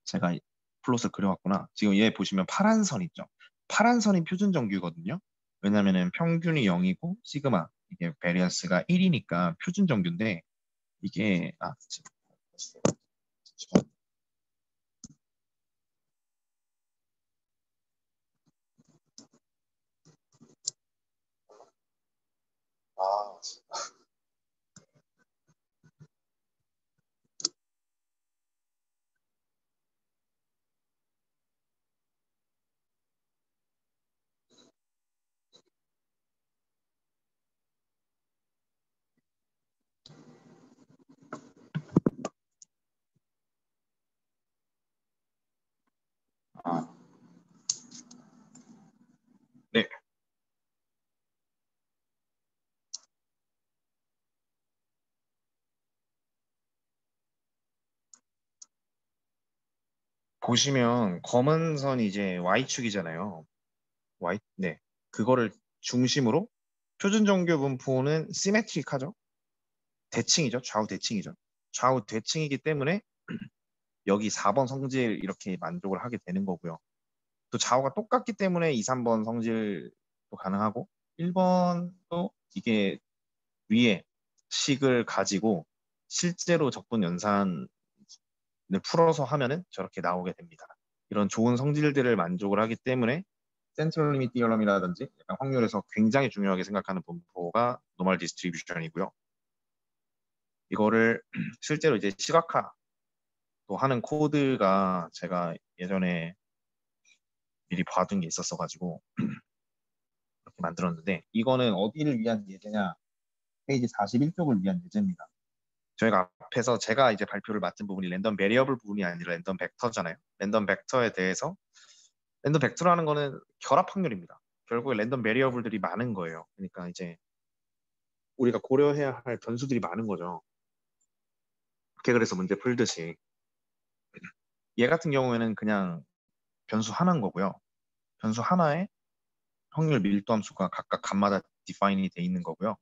제가 플롯을 그려왔구나. 지금 얘 보시면 파란 선 있죠. 파란 선이 표준 정규거든요. 왜냐면은 평균이 0이고 시그마 이게 베리언스가 1이니까 표준 정규인데 이게 네. 보시면 검은 선이 이제 Y축이잖아요. 네. 그거를 중심으로 표준 정규 분포는 시메트릭하죠. 대칭이죠. 좌우 대칭이죠. 좌우 대칭이기 때문에 여기 4번 성질 이렇게 만족을 하게 되는 거고요. 또 좌우가 똑같기 때문에 2, 3번 성질도 가능하고 1번도 이게 위에 식을 가지고 실제로 적분 연산을 풀어서 하면은 저렇게 나오게 됩니다. 이런 좋은 성질들을 만족을 하기 때문에 센트럴 리밋 디어럼이라든지 약간 확률에서 굉장히 중요하게 생각하는 분포가 노멀 디스트리뷰션이고요. 이거를 실제로 이제 시각화 또 하는 코드가 제가 예전에 미리 봐둔 게 있었어가지고 이렇게 만들었는데 이거는 어디를 위한 예제냐? 페이지 41쪽을 위한 예제입니다. 저희가 앞에서 제가 이제 발표를 맡은 부분이 랜덤 베리어블 부분이 아니라 랜덤 벡터잖아요. 랜덤 벡터에 대해서 랜덤 벡터라는 거는 결합 확률입니다. 결국에 랜덤 베리어블들이 많은 거예요. 그러니까 이제 우리가 고려해야 할 변수들이 많은 거죠. 그렇게 그래서 문제 풀듯이 얘 같은 경우에는 그냥 변수 하나인 거고요. 변수 하나에 확률 밀도 함수가 각각 값마다 디파인이 돼 있는 거고요.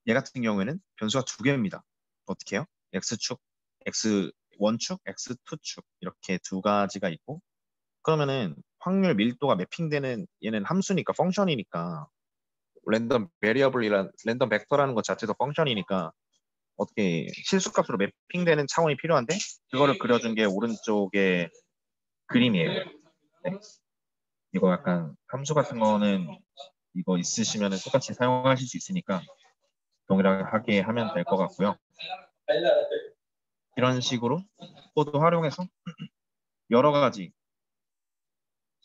얘 같은 경우에는 변수가 두 개입니다. 어떻게 해요? x축, x1축, x2축 이렇게 두 가지가 있고 그러면은 확률 밀도가 매핑되는 얘는 함수니까 펑션이니까 랜덤 베리어블이란 랜덤 벡터라는 것 자체도 펑션이니까 어떻게 실수값으로 매핑되는 차원이 필요한데 그거를 그려준 게 오른쪽에 그림이에요. 네. 이거 약간 함수 같은 거는 이거 있으시면 똑같이 사용하실 수 있으니까 동일하게 하면 될 것 같고요. 이런 식으로 코드 활용해서 여러 가지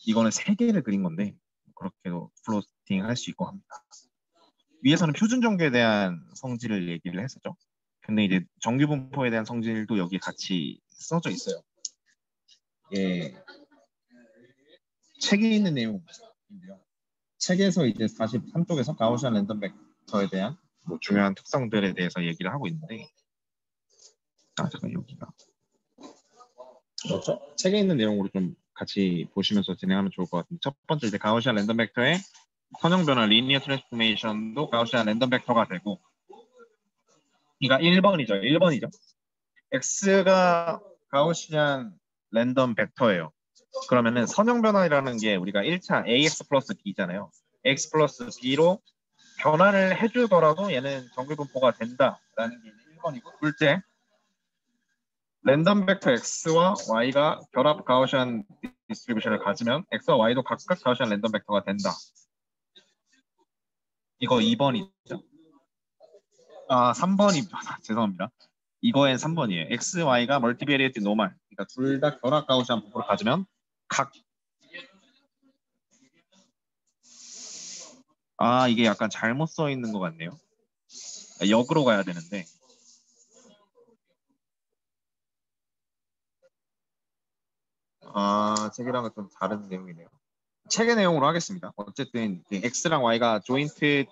이거는 세 개를 그린 건데 그렇게도 플로팅 할 수 있고 합니다. 위에서는 표준 정규에 대한 성질을 얘기를 했었죠. 근데 이제 정규 분포에 대한 성질도 여기 같이 써져 있어요. 예, 책에 있는 내용인데요. 책에서 이제 43쪽에서 가우시안 랜덤 벡터에 대한 뭐 중요한 특성들에 대해서 얘기를 하고 있는데 잠깐 여기가 그렇죠? 책에 있는 내용으로 좀 같이 보시면서 진행하면 좋을 것 같은데 첫 번째 이제 가우시안 랜덤 벡터의 선형 변화 리니어 트랜스포메이션도 가우시안 랜덤 벡터가 되고 이가 1번이죠. x가 가우시안 랜덤 벡터예요. 그러면은 선형 변화라는 게 우리가 1차 ax 플러스 b잖아요. x 플러스 b로 변화를 해주더라도 얘는 정규 분포가 된다라는 게 1번이고 둘째 랜덤 벡터 x와 y가 결합 가우시안 디스트리뷰션을 가지면 x와 y도 각각 가우시안 랜덤 벡터가 된다. 이거 2번이죠. 3번이 죄송합니다. 이거엔 3번이에요. x, y가 멀티베리에이트 노멀. 그러니까 둘 다 결합 가우시안 분포를 가지면 각 이게 약간 잘못 써 있는 것 같네요. 역으로 가야 되는데 책이랑은 좀 다른 내용이네요. 책의 내용으로 하겠습니다. 어쨌든 x랑 y가 조인트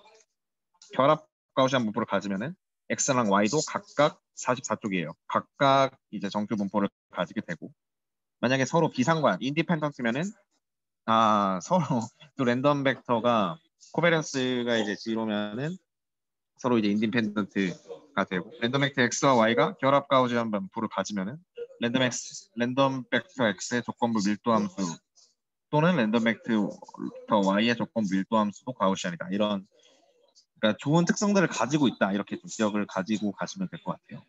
결합 가우시안 분포를 가지면은 x랑 y도 각각 44쪽이에요. 각각 이제 정규 분포를 가지게 되고 만약에 서로 비상관 인디펜던트면은 서로 또 랜덤 벡터가 코베런스가 이제 제로면은 서로 이제 인디펜던트가 되고 랜덤 벡터 x와 y가 결합 가우지안 분포를 가지면은 랜덤 벡터 x의 조건부 밀도 함수 또는 랜덤 벡터 y의 조건부 밀도 함수도 가우시안이다. 이런 그러니까 좋은 특성들을 가지고 있다. 이렇게 좀 기억을 가지고 가시면 될 것 같아요.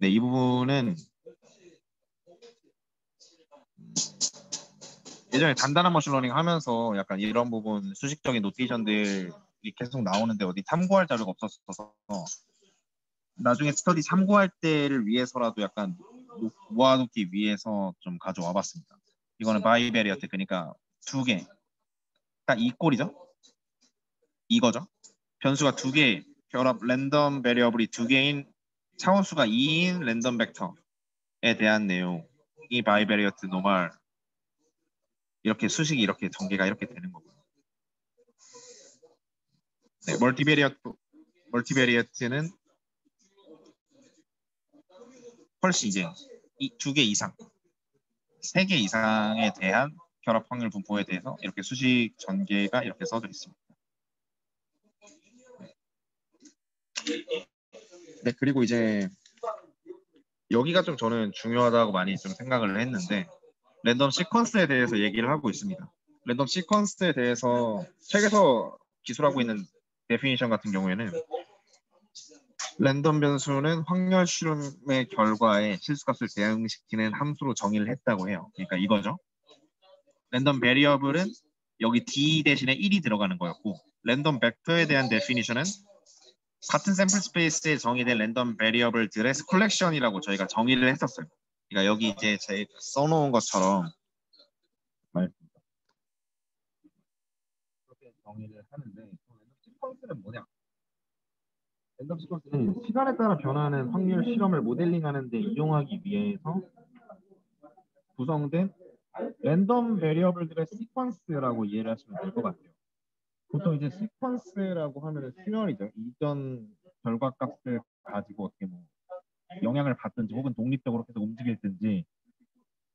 네, 이 부분은 예전에 단단한 머신러닝 하면서 약간 이런 부분 수식적인 노테이션들이 계속 나오는데 어디 참고할 자료가 없었어서 나중에 스터디 참고할 때를 위해서라도 약간 모아놓기 위해서 좀 가져와 봤습니다. 이거는 바이베리어트 그러니까 두 개, 딱 이 꼴이죠. 이거죠. 변수가 두 개, 결합 랜덤 베리어블이 두 개인 차원수가 2인 랜덤 벡터에 대한 내용이 바이베리어트 노멀 이렇게 수식이 이렇게 전개가 이렇게 되는 거고요. 네, 멀티베리어트는 훨씬 이제 두 개 이상, 세 개 이상에 대한 결합 확률 분포에 대해서 이렇게 수식 전개가 이렇게 써져 있습니다. 네, 그리고 이제 여기가 좀 저는 중요하다고 많이 좀 생각을 했는데 랜덤 시퀀스에 대해서 얘기를 하고 있습니다. 랜덤 시퀀스에 대해서 책에서 기술하고 있는 데피니션 같은 경우에는 랜덤 변수는 확률 실험의 결과에 실수값을 대응시키는 함수로 정의를 했다고 해요. 그러니까 이거죠. 랜덤 베리어블은 여기 D 대신에 1이 들어가는 거였고 랜덤 벡터에 대한 데피니션은 같은 샘플 스페이스에 정의된 랜덤 베리어블들의 컬렉션이라고 저희가 정의를 했었어요. 그러니까 여기 이제 제가 써놓은 것처럼 그렇게 정의를 하는데 랜덤 시퀀스는 뭐냐? 랜덤 시퀀스는 시간에 따라 변하는 확률 실험을 모델링하는 데 이용하기 위해서 구성된 랜덤 베리어블들의 시퀀스라고 이해를 하시면 될 것 같아요. 보통 이제 시퀀스라고 하면 수열이죠. 이전 결과값을 가지고 어떻게 뭐 영향을 받든지 혹은 독립적으로 계속 움직일든지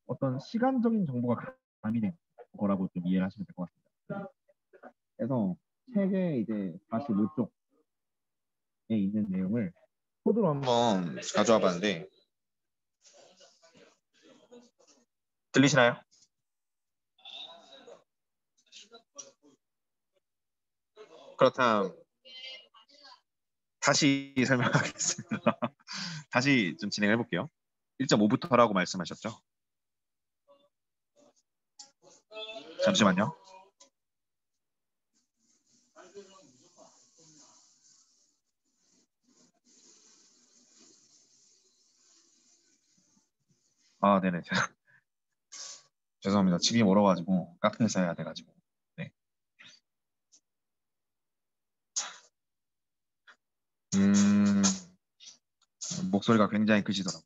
어떤 시간적인 정보가 가미된 거라고 좀 이해를 하시면 될 것 같습니다. 그래서 책의 이제 45쪽에 있는 내용을 코드로 한번 가져와 봤는데 들리시나요? 그렇다면 다시 설명하겠습니다. 다시 좀 진행해 볼게요. 1.5부터라고 말씀하셨죠? 잠시만요. 네네. 죄송합니다. 집이 멀어가지고 카페에서 해야 돼가지고. 네. 목소리가 굉장히 크시더라고요.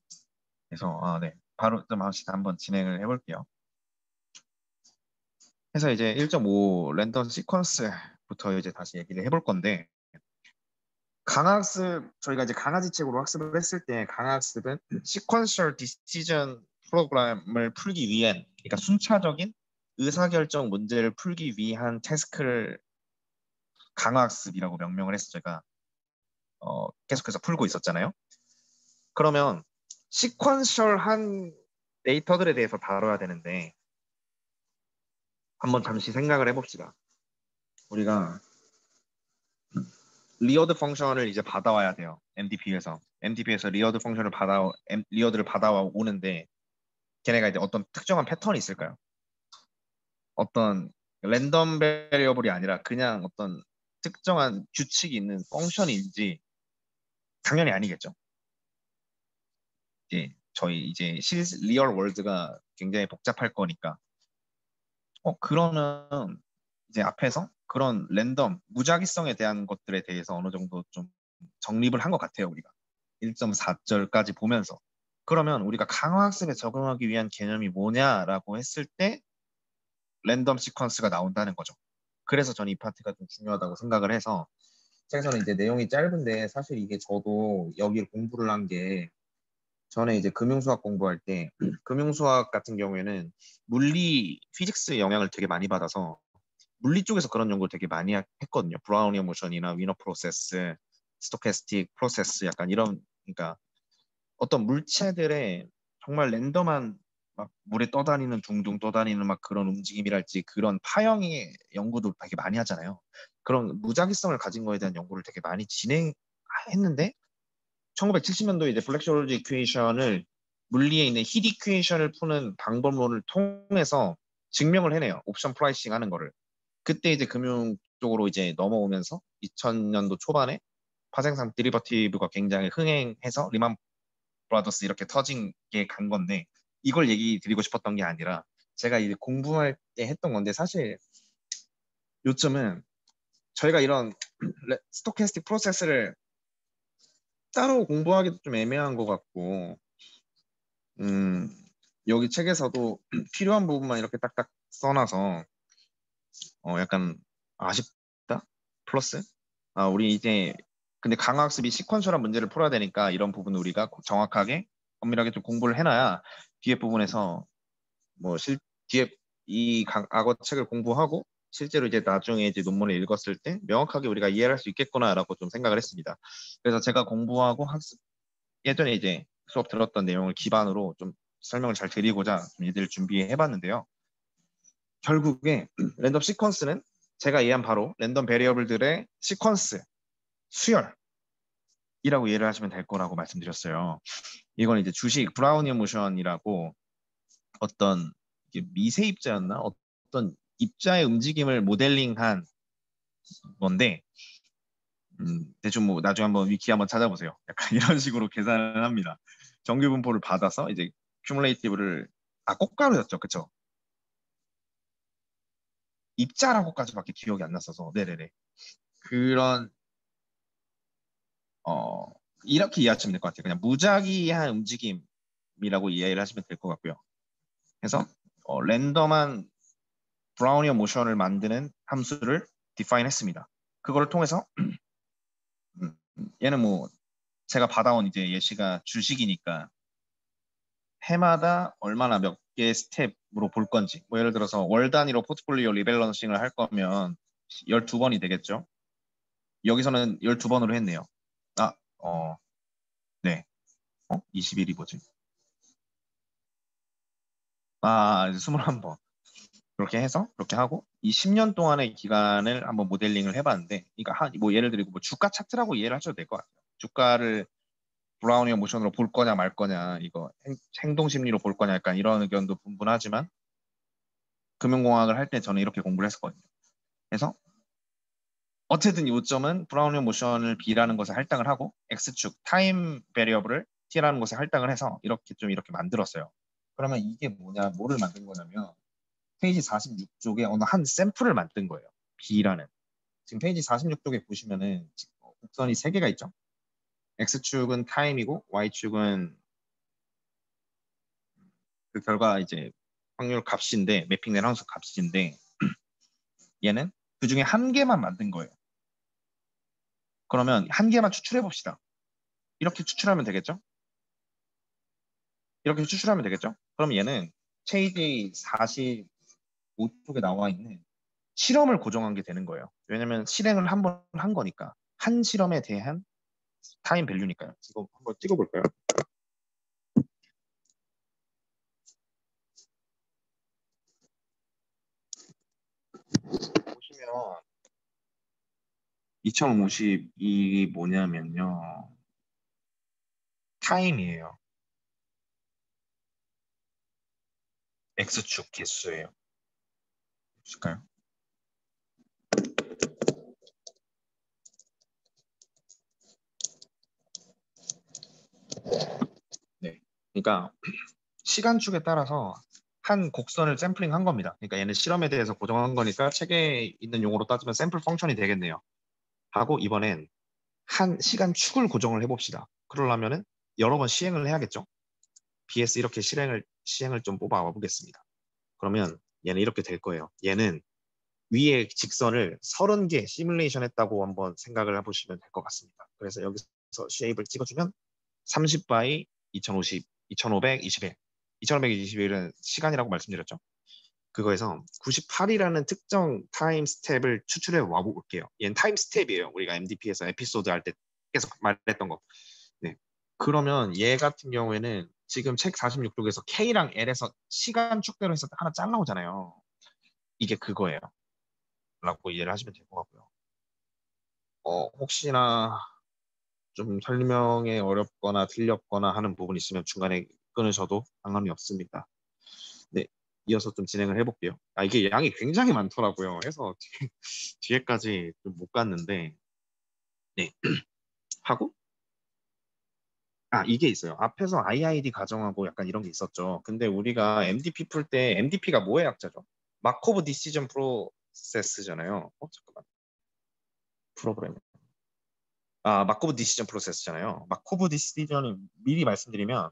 그래서 네. 바로 좀 한번 진행을 해볼게요. 그래서 이제 1.5 랜덤 시퀀스부터 이제 다시 얘기를 해볼 건데 강학습 저희가 이제 강아지 책으로 학습을 했을 때 강학습은 시퀀셜 디시전 프로그램을 풀기 위한 그러니까 순차적인 의사결정 문제를 풀기 위한 태스크를 강학습이라고 명명을 해서 제가 계속해서 풀고 있었잖아요. 그러면 시퀀셜한 데이터들에 대해서 다뤄야 되는데 한번 잠시 생각을 해봅시다. 우리가 리어드 펑션을 이제 받아와야 돼요. MDP에서 리어드를 받아와 오는데 걔네가 이제 어떤 특정한 패턴이 있을까요? 어떤 랜덤 베리어블이 아니라 그냥 어떤 특정한 규칙이 있는 펑션인지 당연히 아니겠죠. 저희 이제 리얼 월드가 굉장히 복잡할 거니까 그러면 이제 앞에서 그런 랜덤 무작위성에 대한 것들에 대해서 어느 정도 좀 정립을 한 것 같아요. 우리가 1.4절까지 보면서 그러면 우리가 강화학습에 적용하기 위한 개념이 뭐냐라고 했을 때 랜덤 시퀀스가 나온다는 거죠. 그래서 저는 이 파트가 좀 중요하다고 생각을 해서 책에서는 이제 내용이 짧은데 사실 이게 저도 여기를 공부를 한 게 전에 이제 금융수학 공부할 때 금융수학 같은 경우에는 물리, 피직스 영향을 되게 많이 받아서 물리 쪽에서 그런 연구를 되게 많이 했거든요. 브라우니언 모션이나 위너 프로세스, 스토캐스틱 프로세스 약간 이런 그러니까 어떤 물체들의 정말 랜덤한 막 물에 떠다니는 둥둥 떠다니는 막 그런 움직임이랄지 그런 파형의 연구도 되게 많이 하잖아요. 그런 무작위성을 가진 거에 대한 연구를 되게 많이 진행했는데 1970년도에 이제 플렉셔로지 이퀘이션을 물리에 있는 힐 이퀘이션을 푸는 방법론을 통해서 증명을 해내요. 옵션 프라이싱 하는 거를. 그때 이제 금융 쪽으로 이제 넘어오면서 2000년도 초반에 파생상 디리버티브가 굉장히 흥행해서 리만 브라더스 이렇게 터진 게 간 건데 이걸 얘기 드리고 싶었던 게 아니라 제가 이제 공부할 때 했던 건데 사실 요점은 저희가 이런 스토캐스틱 프로세스를 따로 공부하기도 좀 애매한 것 같고 음, 여기 책에서도 필요한 부분만 이렇게 딱딱 써놔서 약간 아쉽다? 플러스? 우리 이제 근데 강화학습이 시퀀셜한 문제를 풀어야 되니까 이런 부분을 우리가 정확하게 엄밀하게 좀 공부를 해놔야 뒤에 부분에서 뭐 뒤에 악어 책을 공부하고 실제로 이제 나중에 이제 논문을 읽었을 때 명확하게 우리가 이해할 수 있겠구나라고 좀 생각을 했습니다. 그래서 제가 공부하고 학습 예전에 이제 수업 들었던 내용을 기반으로 좀 설명을 잘 드리고자 좀 이들을 준비해 봤는데요. 결국에 랜덤 시퀀스는 제가 이해한 바로 랜덤 베리어블들의 시퀀스, 수열이라고 이해를 하시면 될 거라고 말씀드렸어요. 이건 이제 주식 브라우니언 모션이라고 어떤 미세 입자였나? 어떤 입자의 움직임을 모델링한 건데 대충 뭐 나중에 한번 위키 한번 찾아보세요. 약간 이런 식으로 계산을 합니다. 정규 분포를 받아서 이제 큐뮬레이티브를 꽃가루였죠, 그쵸? 입자라고까지밖에 기억이 안 났어서 네네네 그런 어 이렇게 이해하시면 될 것 같아요. 그냥 무작위한 움직임이라고 이해를 하시면 될 것 같고요. 그래서 랜덤한 브라우니언 모션을 만드는 함수를 디파인 했습니다. 그걸 통해서 얘는 뭐 제가 받아온 이제 예시가 주식이니까 해마다 얼마나 몇 개의 스텝으로 볼 건지 뭐 예를 들어서 월 단위로 포트폴리오 리밸런싱을 할 거면 12번이 되겠죠. 여기서는 12번으로 했네요. 아, 네. 21이 뭐지? 21번. 그렇게 해서 그렇게 하고 이 10년 동안의 기간을 한번 모델링을 해봤는데, 그러니까 뭐 예를 들고 뭐 주가 차트라고 이해를 하셔도 될 것 같아요. 주가를 브라우니언 모션으로 볼 거냐 말 거냐, 이거 행동 심리로 볼 거냐, 약간 이런 의견도 분분하지만 금융공학을 할 때 저는 이렇게 공부를 했었거든요. 그래서 어쨌든 요점은 브라우니언 모션을 B라는 것에 할당을 하고 X축 타임 베리어블을 T라는 것에 할당을 해서 이렇게 만들었어요. 그러면 이게 뭐를 만든 거냐면 페이지 46쪽에 어느 한 샘플을 만든 거예요. B라는. 지금 페이지 46쪽에 보시면은 곡선이 3개가 있죠. X축은 타임이고 Y축은 그 결과 이제 확률 값인데 매핑된 함수 값인데 얘는 그 중에 한 개만 만든 거예요. 그러면 한 개만 추출해 봅시다. 이렇게 추출하면 되겠죠? 이렇게 추출하면 되겠죠? 그럼 얘는 페이지 45쪽에 나와 있는 실험을 고정한 게 되는 거예요. 왜냐면 실행을 한 번 한 거니까. 한 실험에 대한 타임 밸류니까요. 이거 한번 찍어볼까요? 보시면 2050이 뭐냐면요. 타임이에요. X축 개수예요. 보실까요? 네. 그러니까 시간축에 따라서 한 곡선을 샘플링 한 겁니다. 그러니까 얘는 실험에 대해서 고정한 거니까 책에 있는 용어로 따지면 샘플 펑션이 되겠네요. 하고 이번엔 한 시간 축을 고정을 해봅시다. 그러려면은 여러 번 시행을 해야겠죠. BS 이렇게 시행을 좀 뽑아와 보겠습니다. 그러면 얘는 이렇게 될 거예요. 얘는 위에 직선을 30개 시뮬레이션 했다고 한번 생각을 해보시면 될 것 같습니다. 그래서 여기서 쉐입을 찍어주면 30 바이 2050, 2521. 2521은 시간이라고 말씀드렸죠. 그거에서 98이라는 특정 타임 스텝을 추출해 와볼게요. 얘는 타임 스텝이에요. 우리가 MDP에서 에피소드 할 때 계속 말했던 거. 네. 그러면 얘 같은 경우에는 지금 책 46쪽에서 K랑 L에서 시간 축대로 해서 하나 잘라오잖아요. 이게 그거예요. 라고 이해를 하시면 될 것 같고요. 혹시나 좀 설명에 어렵거나 틀렸거나 하는 부분이 있으면 중간에 끊으셔도 상관이 없습니다. 네, 이어서 좀 진행을 해볼게요. 이게 양이 굉장히 많더라고요. 해서 뒤에까지 좀 못 갔는데, 네, 하고, 이게 있어요. 앞에서 IID 가정하고 약간 이런 게 있었죠. 근데 우리가 MDP 풀 때, MDP가 뭐의 약자죠? 마코브 디시전 프로세스잖아요. 잠깐만. 프로그램. 마코브 디시전 프로세스잖아요. 마코브 디시전을 미리 말씀드리면,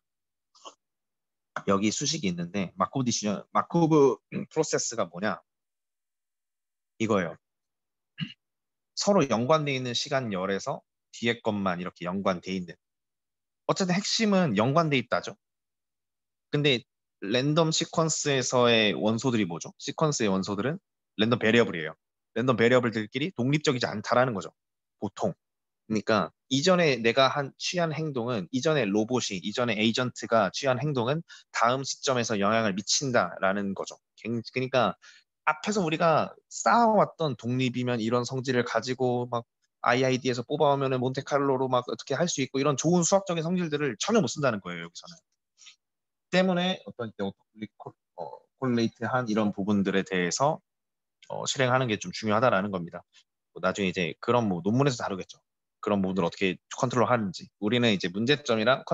여기 수식이 있는데 마코브 프로세스가 뭐냐? 이거예요. 서로 연관되어 있는 시간 열에서 뒤에 것만 이렇게 연관돼 있는. 어쨌든 핵심은 연관돼 있다죠. 근데 랜덤 시퀀스에서의 원소들이 뭐죠? 시퀀스의 원소들은 랜덤 베리어블이에요. 랜덤 베리어블들끼리 독립적이지 않다라는 거죠. 보통. 그러니까 이전에 내가 취한 행동은 이전에 로봇이 이전에 에이전트가 취한 행동은 다음 시점에서 영향을 미친다라는 거죠. 그러니까 앞에서 우리가 쌓아왔던 독립이면 이런 성질을 가지고 막 IID에서 뽑아오면은 몬테칼로로 막 어떻게 할 수 있고 이런 좋은 수학적인 성질들을 전혀 못 쓴다는 거예요, 여기서는. 때문에 어떤 콜레이트한 이런 부분들에 대해서 실행하는 게 좀 중요하다라는 겁니다. 나중에 이제 그런 논문에서 다루겠죠. 그런 부분들을 어떻게 컨트롤 하는지. 우리는 이제 문제점이랑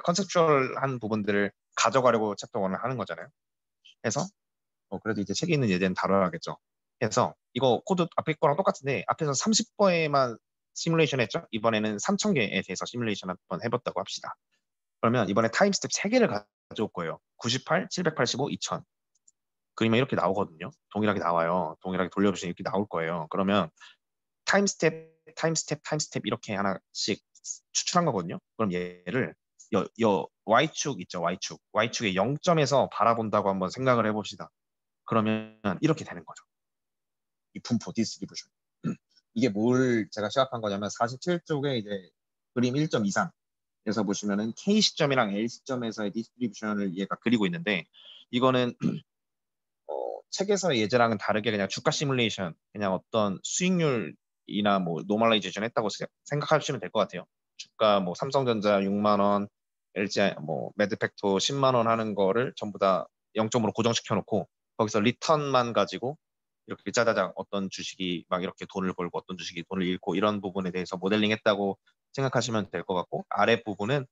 컨셉추얼한 부분들을 가져가려고 챕터 1을 하는 거잖아요. 해서 그래도 이제 책에 있는 예제는 다뤄야겠죠. 해서 이거 코드 앞에 거랑 똑같은데 앞에서 30번에만 시뮬레이션 했죠. 이번에는 3,000개에 대해서 시뮬레이션 한번 해봤다고 합시다. 그러면 이번에 타임 스텝 3개를 가져올 거예요. 98, 785, 2000. 그림이 이렇게 나오거든요. 동일하게 나와요. 동일하게 돌려보시면 이렇게 나올 거예요. 그러면 타임 스텝, 타임 스텝, 타임 스텝 이렇게 하나씩 추출한 거거든요. 그럼 얘를 Y축 있죠, Y축. Y축의 0점에서 바라본다고 한번 생각을 해봅시다. 그러면 이렇게 되는 거죠. 이 분포, 디스트리뷰션. 이게 뭘 제가 시작한 거냐면 47쪽에 이제 그림 1.23에서 보시면은 K 시점이랑 L 시점에서의 디스트리뷰션을 얘가 그리고 있는데 이거는 책에서의 예제랑은 다르게 그냥 주가 시뮬레이션, 그냥 어떤 수익률이나 노멀라이제이션 했다고 생각하시면 될 것 같아요. 주가 삼성전자 6만 원, LG 매드팩토 10만 원 하는 거를 전부 다 0점으로 고정시켜 놓고 거기서 리턴만 가지고 이렇게 짜자작 어떤 주식이 막 이렇게 돈을 벌고 어떤 주식이 돈을 잃고 이런 부분에 대해서 모델링 했다고 생각하시면 될 것 같고 아래 부분은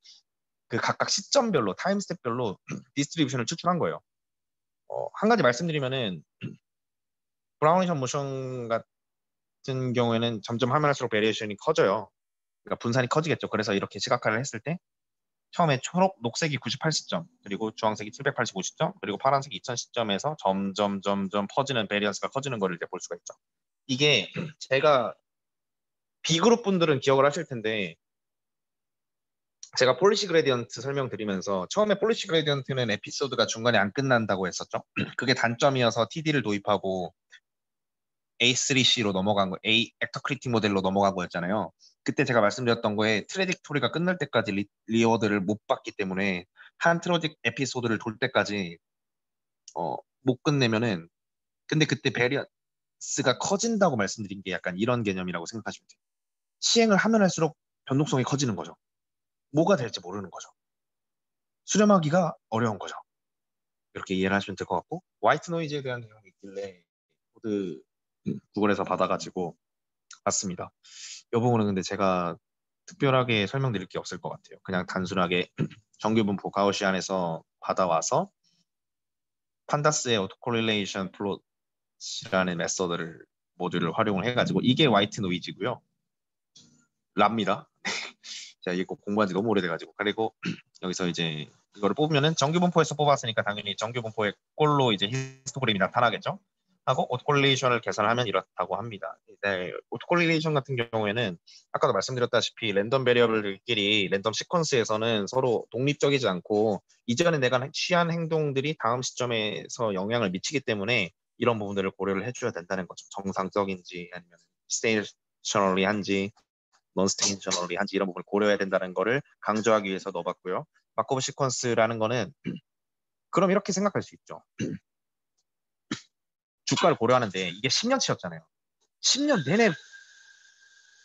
그 각각 시점별로 타임 스텝별로 디스트리뷰션을 추출한 거예요. 한 가지 말씀드리면은 브라우니션 모션 같은 경우에는 점점 하면 할수록 베리에이션이 커져요. 그러니까 분산이 커지겠죠. 그래서 이렇게 시각화를 했을 때 처음에 녹색이 98시점, 그리고 주황색이 785시점, 그리고 파란색이 2000시점에서 점점 퍼지는 베리언스가 커지는 거를 이제 볼 수가 있죠. 이게 제가 B그룹 분들은 기억을 하실 텐데 제가 폴리시 그레디언트 설명드리면서 처음에 폴리시 그레디언트는 에피소드가 중간에 안 끝난다고 했었죠. 그게 단점이어서 TD를 도입하고 A3C로 넘어간 거, A 액터 크리틱 모델로 넘어간 거였잖아요. 그때 제가 말씀드렸던 거에 트레딕토리가 끝날 때까지 리워드를 못 받기 때문에 한 트로직 에피소드를 돌 때까지 못 끝내면은 근데 그때 베리언스가 커진다고 말씀드린 게 약간 이런 개념이라고 생각하시면 돼요. 시행을 하면 할수록 변동성이 커지는 거죠. 뭐가 될지 모르는 거죠. 수렴하기가 어려운 거죠. 이렇게 이해를 하시면 될 것 같고 화이트 노이즈에 대한 내용이 있길래 코드 구글에서 받아가지고 봤습니다. 이 부분은 근데 제가 특별하게 설명드릴 게 없을 것 같아요. 그냥 단순하게 정규분포 가우시안에서 받아와서 판다스의 오토콜릴레이션 플롯이라는 메서드를 모듈을 활용을 해가지고 이게 화이트 노이즈고요. 랍니다. 제가 이거 공부한 지 너무 오래돼가지고 그리고 여기서 이제 이거를 뽑으면은 정규분포에서 뽑았으니까 당연히 정규분포의 꼴로 이제 히스토그램이 나타나겠죠. 하고 오토콜리레이션을 계산하면 이렇다고 합니다. 네, 오토콜리레이션 같은 경우에는 아까도 말씀드렸다시피 랜덤 베리어블들끼리 랜덤 시퀀스에서는 서로 독립적이지 않고 이전에 내가 취한 행동들이 다음 시점에서 영향을 미치기 때문에 이런 부분들을 고려를 해줘야 된다는 거죠. 정상적인지 아니면 스테이셔널리한지 non-stationary한지 이런 부분을 고려해야 된다는 거를 강조하기 위해서 넣어봤고요. 마코브 시퀀스라는 거는 그럼 이렇게 생각할 수 있죠. 주가를 고려하는데 이게 10년치였잖아요. 10년 내내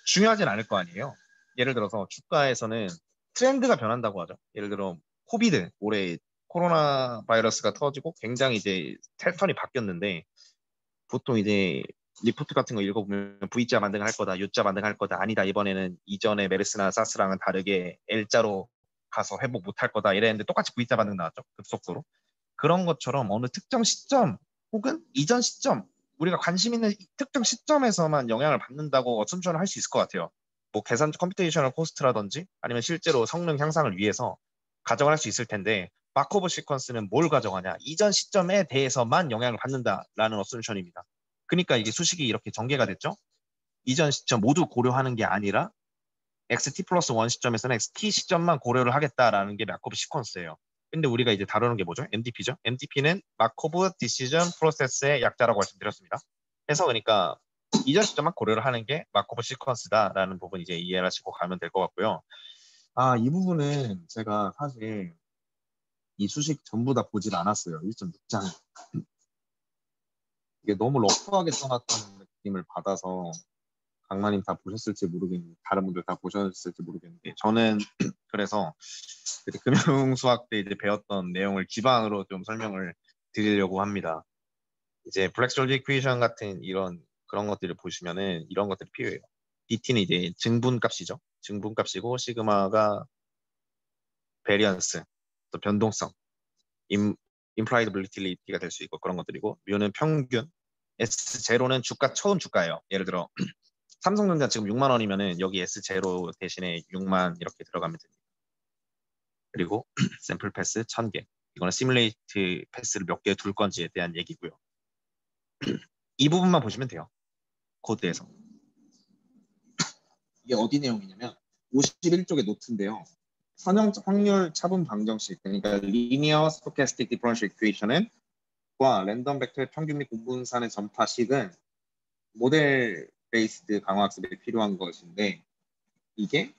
중요하진 않을 거 아니에요. 예를 들어서 주가에서는 트렌드가 변한다고 하죠. 예를 들어 코비드 올해 코로나 바이러스가 터지고 굉장히 이제 패턴이 바뀌었는데 보통 이제 리포트 같은 거 읽어보면 V자 반등할 거다, U자 반등할 거다, 아니다 이번에는 이전에 메르스나 사스랑은 다르게 L자로 가서 회복 못할 거다 이랬는데 똑같이 V자 반등 나왔죠. 급속도로. 그런 것처럼 어느 특정 시점 혹은 이전 시점 우리가 관심 있는 특정 시점에서만 영향을 받는다고 어썸션을 할 수 있을 것 같아요. 뭐 계산 컴퓨테이셔널 코스트라든지 아니면 실제로 성능 향상을 위해서 가정을 할 수 있을 텐데 마코브 시퀀스는 뭘 가정하냐? 이전 시점에 대해서만 영향을 받는다라는 어썸션입니다. 그러니까 이게 수식이 이렇게 전개가 됐죠. 이전 시점 모두 고려하는 게 아니라 XT 플러스 1 시점에서는 XT 시점만 고려를 하겠다라는 게 마코브 시퀀스예요. 근데 우리가 이제 다루는 게 뭐죠? MDP죠. MDP는 마코브 디시전 프로세스의 약자라고 말씀드렸습니다. 해서 그러니까 이전 시점만 고려를 하는 게 마코브 시퀀스다라는 부분 이제 이해를 하시고 가면 될 것 같고요. 이 부분은 제가 사실 이 수식 전부 다 보질 않았어요. 1.6장. 이게 너무 러프하게 써놨다는 느낌을 받아서 강마님 다 보셨을지 모르겠는데 다른 분들 다 보셨을지 모르겠는데 저는 그래서 그때 금융수학 때 이제 배웠던 내용을 기반으로 좀 설명을 드리려고 합니다. 이제 블랙졸지 이퀘이션 같은 이런 그런 것들을 보시면은 이런 것들이 필요해요. DT는 이제 증분값이죠. 증분값이고 시그마가 베리언스, 또 변동성, 임플라이드 볼리틸리티가 될 수 있고 그런 것들이고 뮤는 평균, S0는 주가 처음 주가예요. 예를 들어 삼성전자 지금 6만 원이면은 여기 S0 대신에 6만 이렇게 들어가면 됩니다. 그리고 샘플 패스 1000개. 이거는 시뮬레이트 패스를 몇 개 둘 건지에 대한 얘기고요. 이 부분만 보시면 돼요. 코드에서. 이게 어디 내용이냐면 51쪽의 노트인데요. 선형적 확률 차분 방정식, 그러니까 리니어 스토캐스틱 디퍼런셜 이퀘이션은 과 랜덤 벡터의 평균 및 공분산의 전파식은 모델 베이스드 강화학습에 필요한 것인데 이게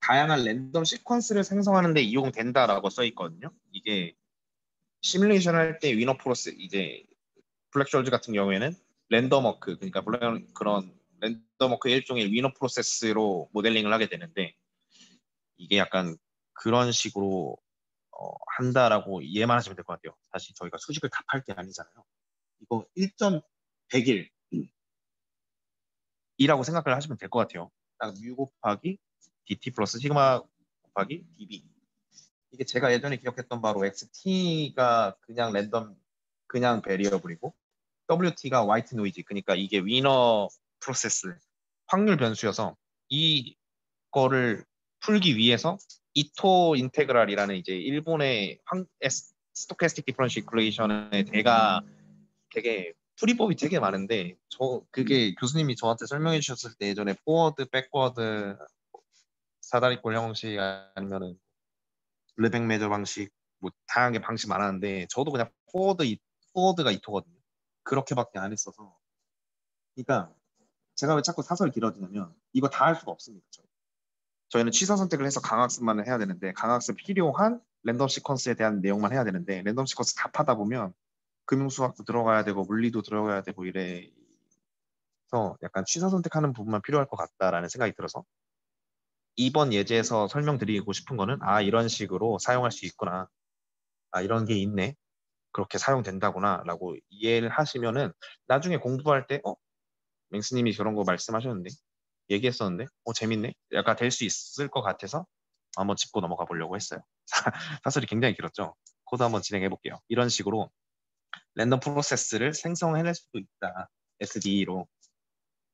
다양한 랜덤 시퀀스를 생성하는 데 이용된다라고 써 있거든요. 이게 시뮬레이션 할 때 위너 프로세스 이제 블랙쇼즈 같은 경우에는 랜덤 워크 그러니까 그런 랜덤 워크의 일종의 위너 프로세스로 모델링을 하게 되는데 이게 약간 그런 식으로 한다라고 이해만 하시면 될 것 같아요. 사실 저희가 수식을 답할 게 아니잖아요. 이거 1.100일 이라고 생각을 하시면 될 것 같아요. 딱 뮤 곱하기 dt 플러스 시그마 곱하기 db. 이게 제가 예전에 기억했던 바로 xt가 그냥 랜덤 그냥 베리어블이고 wt가 화이트 노이즈 그러니까 이게 위너 프로세스 확률 변수여서 이 거를 풀기 위해서 이토 인테그랄이라는 이제 일본의 스토캐스틱 디퍼런셜 이퀄레이션의 대가 되게 풀이법이 되게 많은데 저 그게 교수님이 저한테 설명해 주셨을 때 예전에 포워드, 백워드, 사다리꼴 형식 아니면은 블랙 매저 방식 뭐 다양하게 방식 많았는데 저도 그냥 포워드가 이토거든요. 그렇게밖에 안 했어서 그러니까 제가 왜 자꾸 사설 길어지냐면 이거 다 할 수가 없습니다. 저희는 취사 선택을 해서 강학습만 해야 되는데 강학습 필요한 랜덤 시퀀스에 대한 내용만 해야 되는데 랜덤 시퀀스 답하다 보면 금융수학도 들어가야 되고 물리도 들어가야 되고 이래서 약간 취사 선택하는 부분만 필요할 것 같다라는 생각이 들어서 이번 예제에서 설명드리고 싶은 거는 이런 식으로 사용할 수 있구나. 이런 게 있네. 그렇게 사용된다구나 라고 이해를 하시면은 나중에 공부할 때 맹스님이 저런 거 말씀하셨는데 얘기했었는데 재밌네. 약간 될 수 있을 것 같아서 한번 짚고 넘어가 보려고 했어요. 사설이 굉장히 길었죠. 코드 한번 진행해 볼게요. 이런 식으로 랜덤 프로세스를 생성해낼 수도 있다. SDE로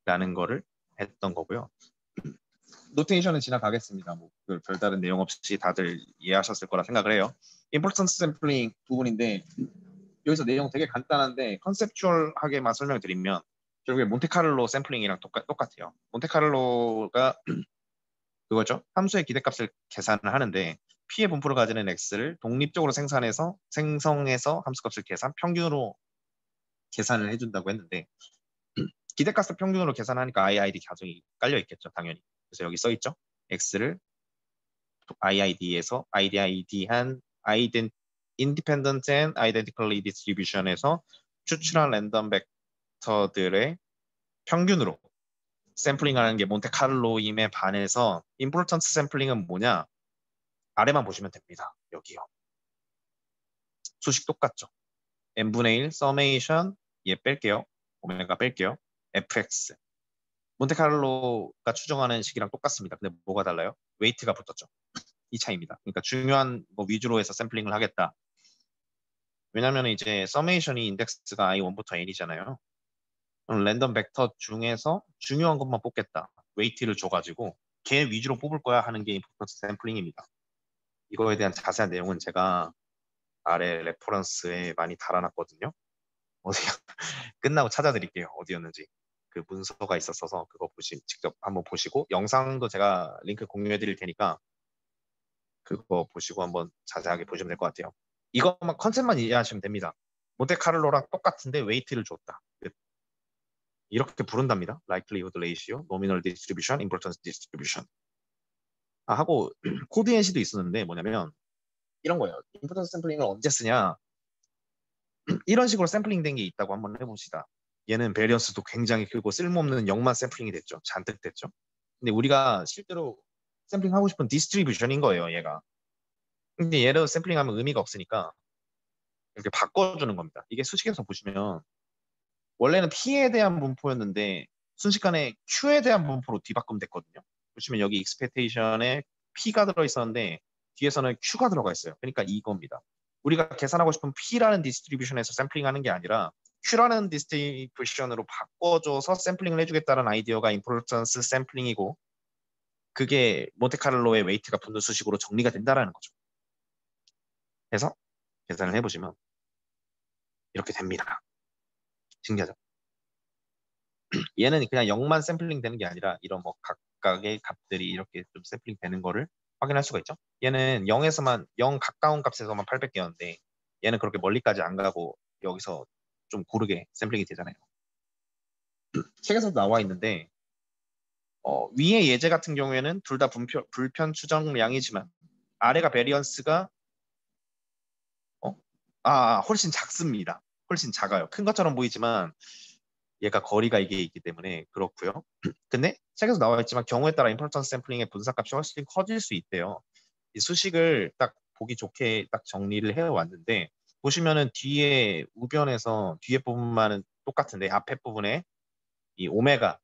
라는 거를 했던 거고요. 노테이션은 지나가겠습니다. 뭐 별다른 내용 없이 다들 이해하셨을 거라 생각을 해요. 임포턴스 샘플링 부분인데 여기서 내용 되게 간단한데 컨셉추얼하게만 설명드리면 결국에 몬테카를로 샘플링이랑 똑같아요. 몬테카를로가 그거죠. 함수의 기대값을 계산을 하는데 P의 분포를 가지는 X를 독립적으로 생성해서 함수값을 평균으로 계산을 해준다고 했는데 기대값을 평균으로 계산하니까 IID 가정이 깔려 있겠죠, 당연히. 그래서 여기 써 있죠. X를 IID에서 IDID한 Independent and Identically Distribution에서 추출한 랜덤 벡터들의 평균으로 샘플링하는 게 몬테카를로임에 반해서 임포턴스 샘플링은 뭐냐? 아래만 보시면 됩니다. 여기요. 수식 똑같죠. n분의 1 서메이션 얘 뺄게요. 오메가 뺄게요. fx 몬테카를로가 추정하는 식이랑 똑같습니다. 근데 뭐가 달라요? 웨이트가 붙었죠. 이 차이입니다. 그러니까 중요한 뭐 위주로 해서 샘플링을 하겠다. 왜냐면 이제 서메이션이 인덱스가 i1부터 n이잖아요. 그럼 랜덤 벡터 중에서 중요한 것만 뽑겠다. 웨이트를 줘가지고 걔 위주로 뽑을 거야 하는 게 임포턴스 샘플링입니다. 이거에 대한 자세한 내용은 제가 아래 레퍼런스에 많이 달아놨거든요. 어디 끝나고 찾아드릴게요. 어디였는지. 그 문서가 있었어서 그거 직접 한번 보시고 영상도 제가 링크 공유해 드릴 테니까 그거 보시고 한번 자세하게 보시면 될 것 같아요. 이것만 컨셉만 이해하시면 됩니다. 몬테카를로랑 똑같은데 웨이트를 줬다. 이렇게 부른답니다. likelihood ratio, nominal distribution, importance distribution. 하고 코드 예시도 있었는데 뭐냐면 이런 거예요. 임포턴스 샘플링을 언제 쓰냐? 이런 식으로 샘플링 된 게 있다고 한번 해봅시다. 얘는 베리언스도 굉장히 크고 쓸모없는 0만 샘플링이 됐죠. 잔뜩 됐죠. 근데 우리가 실제로 샘플링 하고 싶은 디스트리뷰션인 거예요, 얘가. 근데 얘를 샘플링하면 의미가 없으니까 이렇게 바꿔주는 겁니다. 이게 수식에서 보시면 원래는 P에 대한 분포였는데 순식간에 Q에 대한 분포로 뒤바꾸면 됐거든요. 보시면 여기 expectation에 P가 들어있었는데 뒤에서는 Q가 들어가 있어요. 그러니까 이겁니다. 우리가 계산하고 싶은 P라는 디스트리뷰션에서 샘플링하는 게 아니라 Q라는 디스트리뷰션으로 바꿔줘서 샘플링을 해주겠다는 아이디어가 임포턴스 샘플링이고 그게 몬테카를로의 웨이트가 붙는 수식으로 정리가 된다는 거죠. 그래서 계산을 해보시면 이렇게 됩니다. 신기하죠? 얘는 그냥 0만 샘플링 되는 게 아니라 이런 뭐 각각의 값들이 이렇게 좀 샘플링 되는 거를 확인할 수가 있죠. 얘는 0에서만 0 가까운 값에서만 800개였는데 얘는 그렇게 멀리까지 안 가고 여기서 좀 고르게 샘플링이 되잖아요. 책에서도 나와 있는데 위의 예제 같은 경우에는 둘 다 불편 추정량이지만 아래가 베리언스가 훨씬 작습니다. 훨씬 작아요. 큰 것처럼 보이지만 얘가 거리가 이게 있기 때문에 그렇고요. 근데 책에서 나와 있지만 경우에 따라 임포턴스 샘플링의 분사값이 훨씬 커질 수 있대요. 이 수식을 딱 보기 좋게 딱 정리를 해왔는데 보시면은 뒤에 우변에서 뒤에 부분만은 똑같은데 앞에 부분에 이 오메가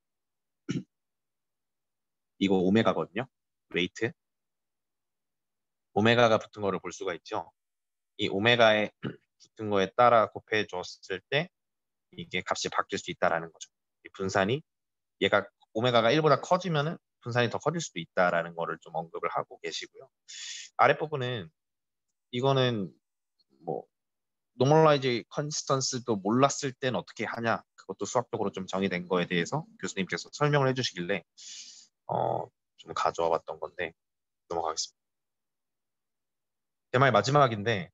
이거 오메가거든요. 웨이트 오메가가 붙은 거를 볼 수가 있죠. 이 오메가에 붙은 거에 따라 곱해 줬을 때 이게 값이 바뀔 수 있다라는 거죠. 이 분산이 얘가 오메가가 1보다 커지면은 분산이 더 커질 수도 있다라는 거를 좀 언급을 하고 계시고요. 아랫부분은 이거는 뭐 노멀라이즈 컨시스턴스도 몰랐을 땐 어떻게 하냐 그것도 수학적으로 좀 정의된 거에 대해서 교수님께서 설명을 해주시길래 좀 가져와 봤던 건데 넘어가겠습니다. 제 말 마지막인데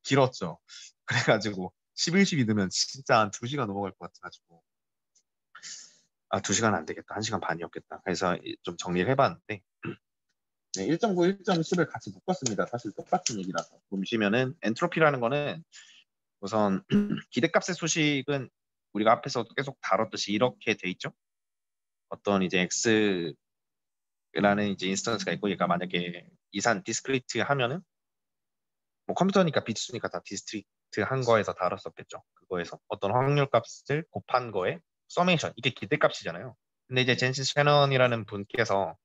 길었죠. 그래가지고 11, 12 넣으면 진짜 한 2시간 넘어갈 것 같아가지고 2시간 안 되겠다. 1시간 반이었겠다. 그래서 좀 정리를 해봤는데 네, 1.9, 1.10을 같이 묶었습니다. 사실 똑같은 얘기라서 보시면은 엔트로피라는 거는 우선 기대값의 수식은 우리가 앞에서 계속 다뤘듯이 이렇게 돼 있죠. 어떤 이제 x라는 이제 인스턴스가 있고 얘가 만약에 이산 디스크리트 하면은 뭐 컴퓨터니까 비트수니까 다 디스크리트 한 거에서 다뤘었겠죠. 그거에서 어떤 확률 값을 곱한 거에 서메이션 이게 기대값이잖아요. 근데 이제 젠시 셰넌이라는 분께서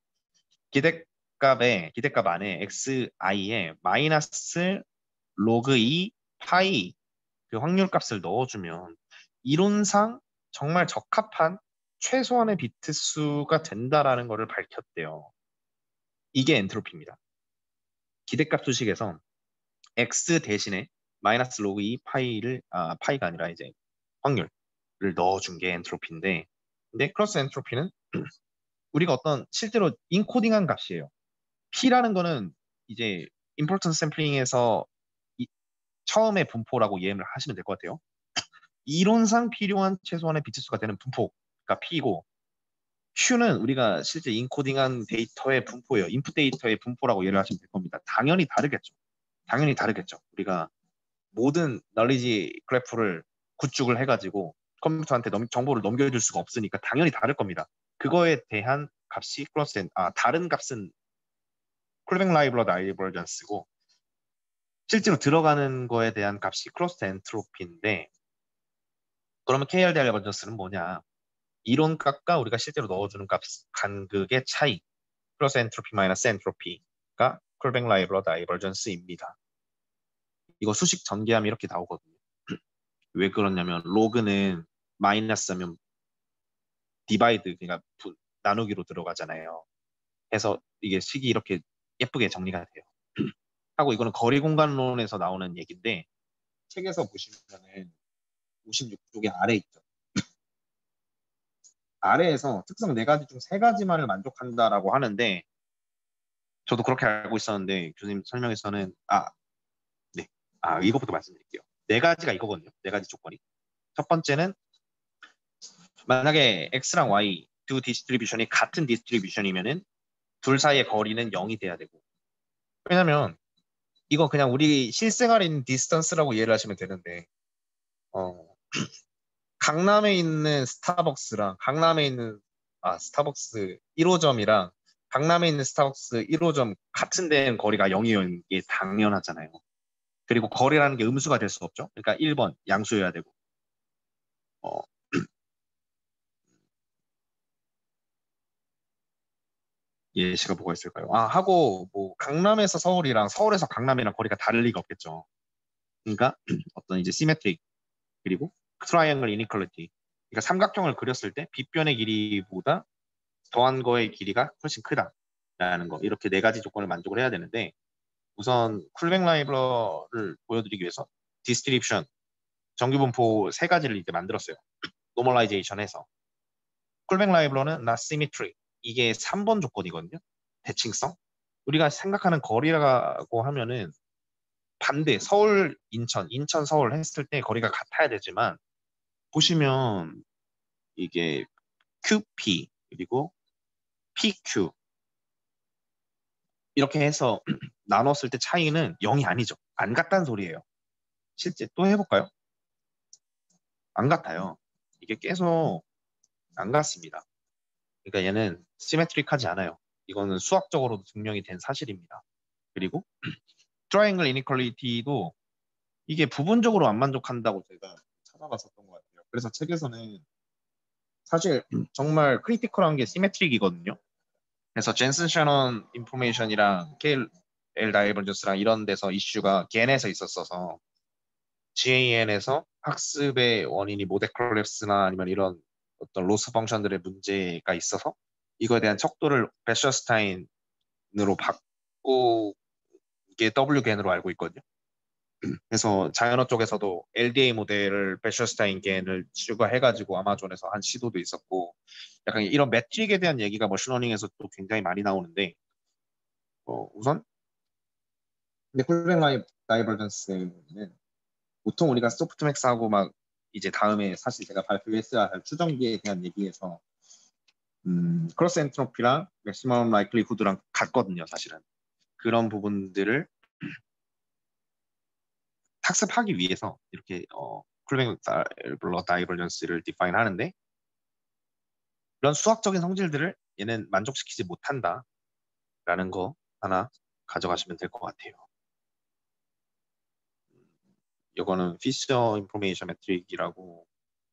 기대값 안에 xi에 마이너스 로그 2 파이 그 확률 값을 넣어주면 이론상 정말 적합한 최소한의 비트 수가 된다라는 것을 밝혔대요. 이게 엔트로피입니다. 기대값 수식에서 x 대신에 마이너스 로그 2 파이가 아니라 이제 확률을 넣어준 게 엔트로피인데, 근데 크로스 엔트로피는 우리가 어떤 실제로 인코딩한 값이에요. P라는 거는 이제 임포턴트 샘플링에서 처음에 분포라고 이해를 하시면 될 것 같아요. 이론상 필요한 최소한의 비트 수가 되는 분포가 P고, Q는 우리가 실제 인코딩한 데이터의 분포예요. 인풋 데이터의 분포라고 이해를 하시면 될 겁니다. 당연히 다르겠죠. 당연히 다르겠죠. 우리가 모든 널리지 그래프를 구축을 해가지고 컴퓨터한테 정보를 넘겨줄 수가 없으니까 당연히 다를 겁니다. 그거에 대한 값이 다른 값은 쿨뱅 라이브러 다이버전스고, 실제로 들어가는 거에 대한 값이 크로스 엔트로피인데, 그러면 KR 다이버전스는 뭐냐? 이론 값과 우리가 실제로 넣어주는 값 간극의 차이, 플러스 엔트로피 마이너스 엔트로피가 쿨뱅 라이브러 다이버전스입니다. 이거 수식 전개하면 이렇게 나오거든요. 왜 그러냐면 로그는 마이너스면 디바이드, 그러니까 나누기로 들어가잖아요. 그래서 이게 식이 이렇게 예쁘게 정리가 돼요. 하고 이거는 거리 공간론에서 나오는 얘기인데, 책에서 보시면은 56쪽에 아래 있죠. 아래에서 특성 4가지 중 3가지만을 만족한다라고 하는데, 저도 그렇게 알고 있었는데 교수님 설명에서는 네. 이것부터 말씀드릴게요. 4가지가 이거거든요. 4가지 조건이. 첫 번째는 만약에 X랑 Y 두 디스트리뷰션이 같은 디스트리뷰션이면은 둘 사이의 거리는 0이 돼야 되고, 왜냐면 이거 그냥 우리 실생활에 있는 디스턴스라고 이해를 하시면 되는데, 강남에 있는 스타벅스랑 강남에 있는 스타벅스 1호점이랑 강남에 있는 스타벅스 1호점 같은 데는 거리가 0이라는 게 당연하잖아요. 그리고 거리라는 게 음수가 될 수 없죠. 그러니까 1번 양수여야 되고, 어, 예시가 뭐가 있을까요? 하고 뭐 강남에서 서울이랑 서울에서 강남이랑 거리가 다를 리가 없겠죠. 그러니까 어떤 이제 시메트릭, 그리고 트라이앵글 이니퀄리티, 그러니까 삼각형을 그렸을 때 빗변의 길이보다 더한 거의 길이가 훨씬 크다라는 거, 이렇게 4가지 조건을 만족을 해야 되는데, 우선 쿨뱅 라이브러를 보여드리기 위해서 디스트리뷰션 정규분포 3가지를 이제 만들었어요. 노멀라이제이션해서. 쿨뱅 라이브러는 not symmetry, 이게 3번 조건이거든요. 대칭성. 우리가 생각하는 거리라고 하면은 반대, 서울 인천, 인천 서울 했을 때 거리가 같아야 되지만, 보시면 이게 QP 그리고 PQ 이렇게 해서 나눴을 때 차이는 0이 아니죠. 안 같다는 소리예요. 실제 또 해볼까요? 안 같아요. 이게 계속 안 같습니다. 그러니까 얘는 시메트릭하지 않아요. 이거는 수학적으로도 증명이 된 사실입니다. 그리고 트라이앵글 이니퀄리티도 이게 부분적으로 안 만족한다고 제가 찾아봤었던 것 같아요. 그래서 책에서는 사실 정말 크리티컬한 게 시메트릭이거든요. 그래서 젠슨 셔넌 인포메이션이랑 KL 다이버전스랑 이런 데서 이슈가 겐에서 있었어서, GAN에서 학습의 원인이 모델 콜랩스나 아니면 이런 어떤 로스 펑션들의 문제가 있어서 이거에 대한 척도를 베셔스타인으로 바꾸게 WGAN으로 알고 있거든요. 그래서 자연어 쪽에서도 LDA 모델을 베셔스타인 겐을 추가해가지고 아마존에서 한 시도도 있었고, 약간 이런 매트릭에 대한 얘기가 머신러닝에서 또 굉장히 많이 나오는데, 우선 근데 쿨뱅 다이버전스는 보통 우리가 소프트맥스하고 막 이제 다음에 사실 제가 발표했어야 할 추정기에 대한 얘기에서 크로스 엔트로피랑 맥시멈 라이클리후드랑 같거든요. 사실은 그런 부분들을 학습하기 위해서 이렇게 쿨뱅 다이버전스를 디파인 하는데, 이런 수학적인 성질들을 얘는 만족시키지 못한다라는 거 하나 가져가시면 될 것 같아요. 이거는 피셔 인포메이션 매트릭이라고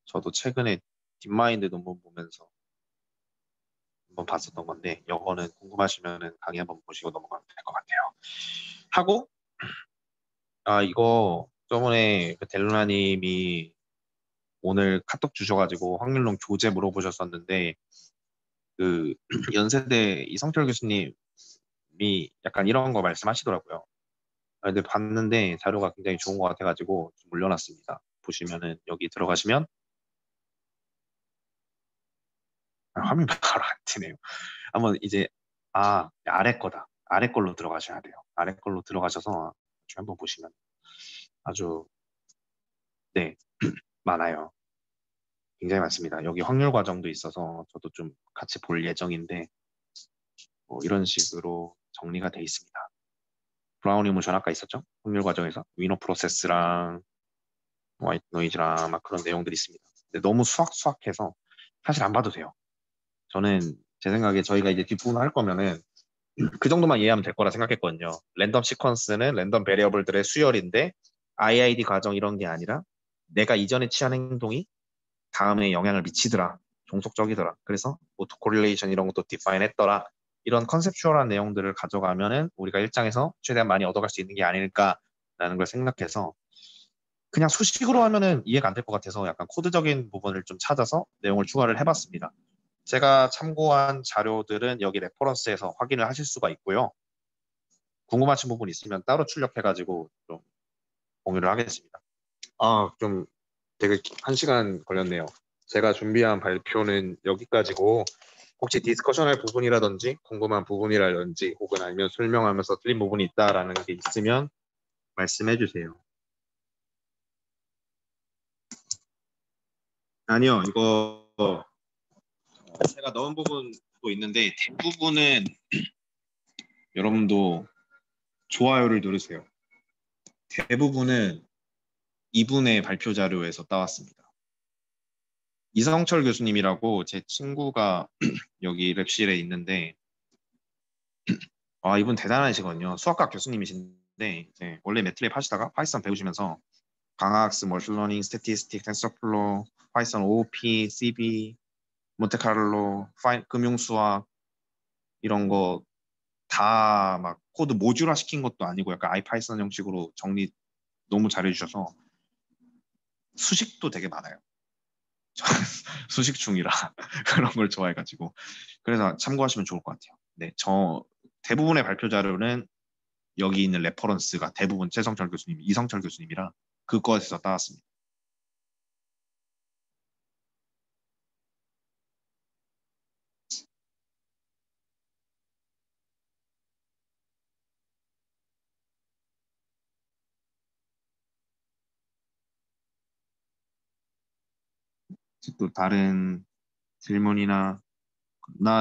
저도 최근에 딥마인드 논문 보면서 한번 봤었던 건데, 이거는 궁금하시면 강의 한번 보시고 넘어가면 될 것 같아요. 하고 이거 저번에 그 델루나님이 오늘 카톡 주셔가지고 확률론 교재 물어보셨었는데, 그 연세대 이성철 교수님이 약간 이런 거 말씀하시더라고요. 근데 봤는데 자료가 굉장히 좋은 것 같아가지고 좀 올려놨습니다. 보시면은 여기 들어가시면 화면이 바로 안 뜨네요. 한번 이제 아래 거다. 아래 걸로 들어가셔야 돼요. 아래 걸로 들어가셔서 한번 보시면 아주 네 많아요. 굉장히 많습니다. 여기 확률 과정도 있어서 저도 좀 같이 볼 예정인데 뭐 이런 식으로 정리가 돼 있습니다. 브라우니 모션 아까 있었죠? 확률 과정에서 위너 프로세스랑 화이트 노이즈랑 막 그런 내용들이 있습니다. 근데 너무 수학수학해서 사실 안 봐도 돼요. 저는 제 생각에 저희가 이제 뒷부분 할 거면은 그 정도만 이해하면 될 거라 생각했거든요. 랜덤 시퀀스는 랜덤 베리어블들의 수열인데 IID 과정 이런 게 아니라 내가 이전에 취한 행동이 다음에 영향을 미치더라. 종속적이더라. 그래서 오토 코릴레이션 이런 것도 디파인 했더라. 이런 컨셉추얼한 내용들을 가져가면은 우리가 일장에서 최대한 많이 얻어갈 수 있는 게 아닐까라는 걸 생각해서 그냥 수식으로 하면은 이해가 안 될 것 같아서 약간 코드적인 부분을 좀 찾아서 내용을 추가를 해봤습니다. 제가 참고한 자료들은 여기 레퍼런스에서 확인을 하실 수가 있고요. 궁금하신 부분 있으면 따로 출력해가지고 좀 공유를 하겠습니다. 좀 되게 1시간 걸렸네요. 제가 준비한 발표는 여기까지고 혹시 디스커션할 부분이라든지 궁금한 부분이라든지 혹은 아니면 설명하면서 틀린 부분이 있다라는 게 있으면 말씀해 주세요. 아니요, 이거 제가 넣은 부분도 있는데 대부분은 여러분도 좋아요를 누르세요. 대부분은 이분의 발표 자료에서 따왔습니다. 이성철 교수님이라고 제 친구가 여기 랩실에 있는데 이분 대단하시거든요. 수학과 교수님이신데 이제 원래 매트랩 하시다가 파이썬 배우시면서 강학스, 머신러닝, 스태티스틱, 텐서플로우, 파이썬 OOP, CB, 몬테카를로, 금융수학 이런 거 다 막 코드 모듈화 시킨 것도 아니고 약간 아이파이썬 형식으로 정리 너무 잘해주셔서 수식도 되게 많아요. 수식 중이라 그런 걸 좋아해가지고 그래서 참고하시면 좋을 것 같아요. 네, 저 대부분의 발표 자료는 여기 있는 레퍼런스가 대부분 최성철 교수님, 이성철 교수님이라 그거에서 따왔습니다. 또 다른 질문이나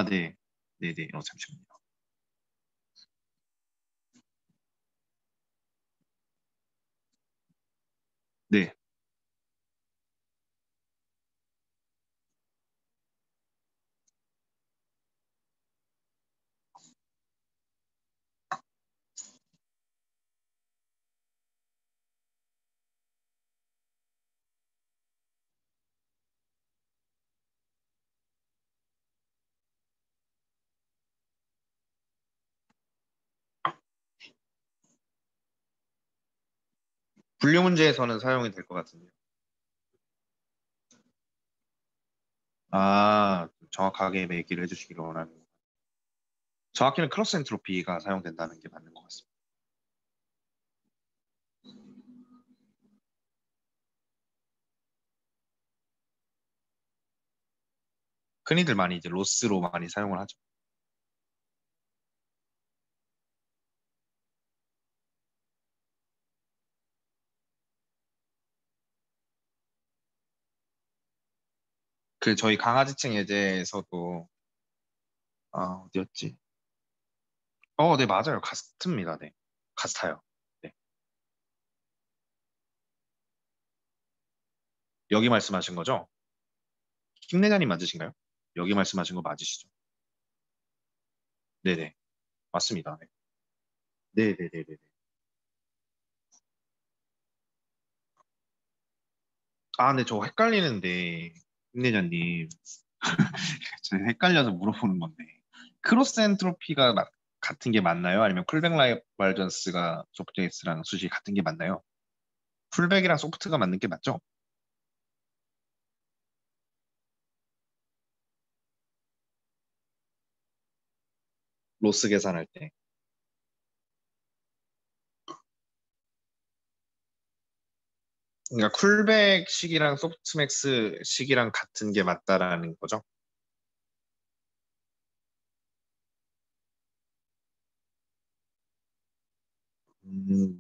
네, 네네, 잠시만요. 네, 분류 문제에서는 사용이 될 것 같은데요. 정확하게 얘기를 해주시기를 원하는. 정확히는 크로스 엔트로피가 사용된다는 게 맞는 것 같습니다. 흔히들 많이 이제 로스로 많이 사용을 하죠. 저희 강아지층 예제에서도 어디였지? 네, 맞아요. 가스트입니다. 네. 가스타요. 네. 여기 말씀하신 거죠? 김내장님 맞으신가요? 여기 말씀하신 거 맞으시죠? 네네. 맞습니다. 네. 네네네네. 네, 저 헷갈리는데, 김내장님. 저 헷갈려서 물어보는 건데. 크로스 엔트로피가 같은 게 맞나요? 아니면 쿨백 라이벌전스가 소프트엑스랑 수식이 같은 게 맞나요? 풀백이랑 소프트가 맞는 게 맞죠? 로스 계산할 때. 그러니까 쿨백 식이랑 소프트맥스 식이랑 같은 게 맞다라는 거죠.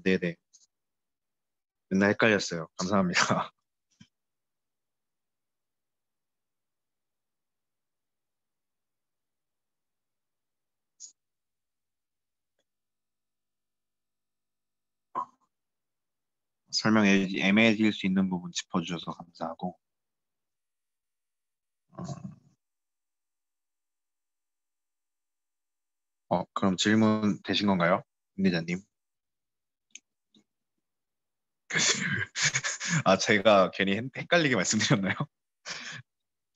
네네. 맨날 헷갈렸어요. 감사합니다. 설명에 애매해질 수 있는 부분 짚어주셔서 감사하고. 그럼 질문 되신 건가요? 김 기자님? 아, 제가 괜히 헷갈리게 말씀드렸나요?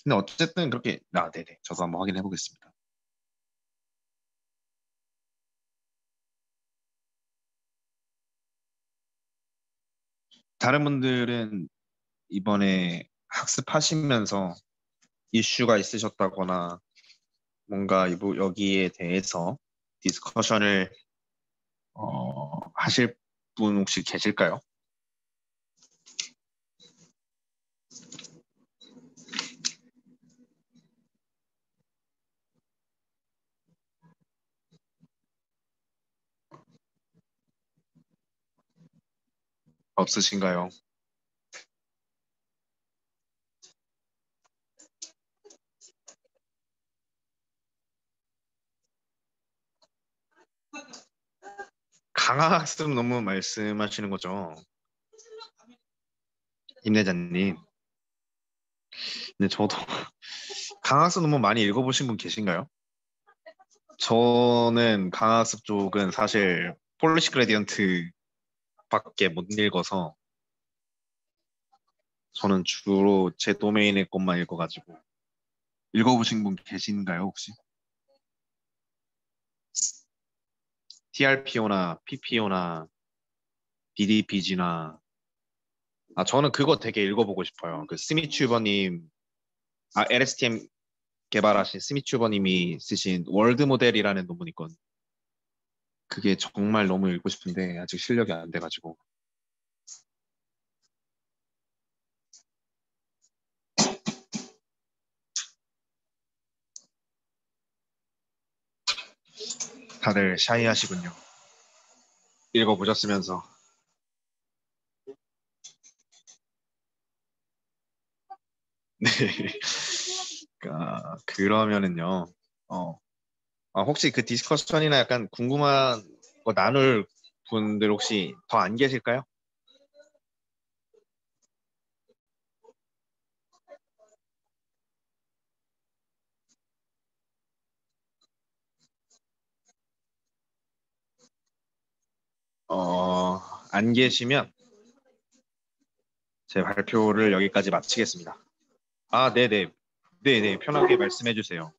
근데 어쨌든 그렇게, 네네. 저도 한번 확인해 보겠습니다. 다른 분들은 이번에 학습하시면서 이슈가 있으셨다거나 뭔가 여기에 대해서 디스커션을 하실 분 혹시 계실까요? 없으신가요? 강화학습 논문 말씀하시는 거죠? 임 대장님. 근데 저도 강학습 논문 많이 읽어보신 분 계신가요? 저는 강학습 쪽은 사실 폴리시 그레디언트 밖에 못 읽어서 저는 주로 제 도메인의 것만 읽어가지고 읽어보신 분 계신가요 혹시? TRPO나 PPO나 DDPG나 저는 그거 되게 읽어보고 싶어요. 그 스미튜버님 LSTM 개발하신 스미튜버님이 쓰신 월드 모델이라는 논문 있거든요. 그게 정말 너무 읽고 싶은데 아직 실력이 안 돼가지고 다들 샤이하시군요. 읽어보셨으면서. 네. 그러면은요. 어, 혹시 그 디스커션이나 약간 궁금한 거 나눌 분들 혹시 더 안 계실까요? 어, 안 계시면 제 발표를 여기까지 마치겠습니다. 네네. 네네. 편하게 말씀해 주세요.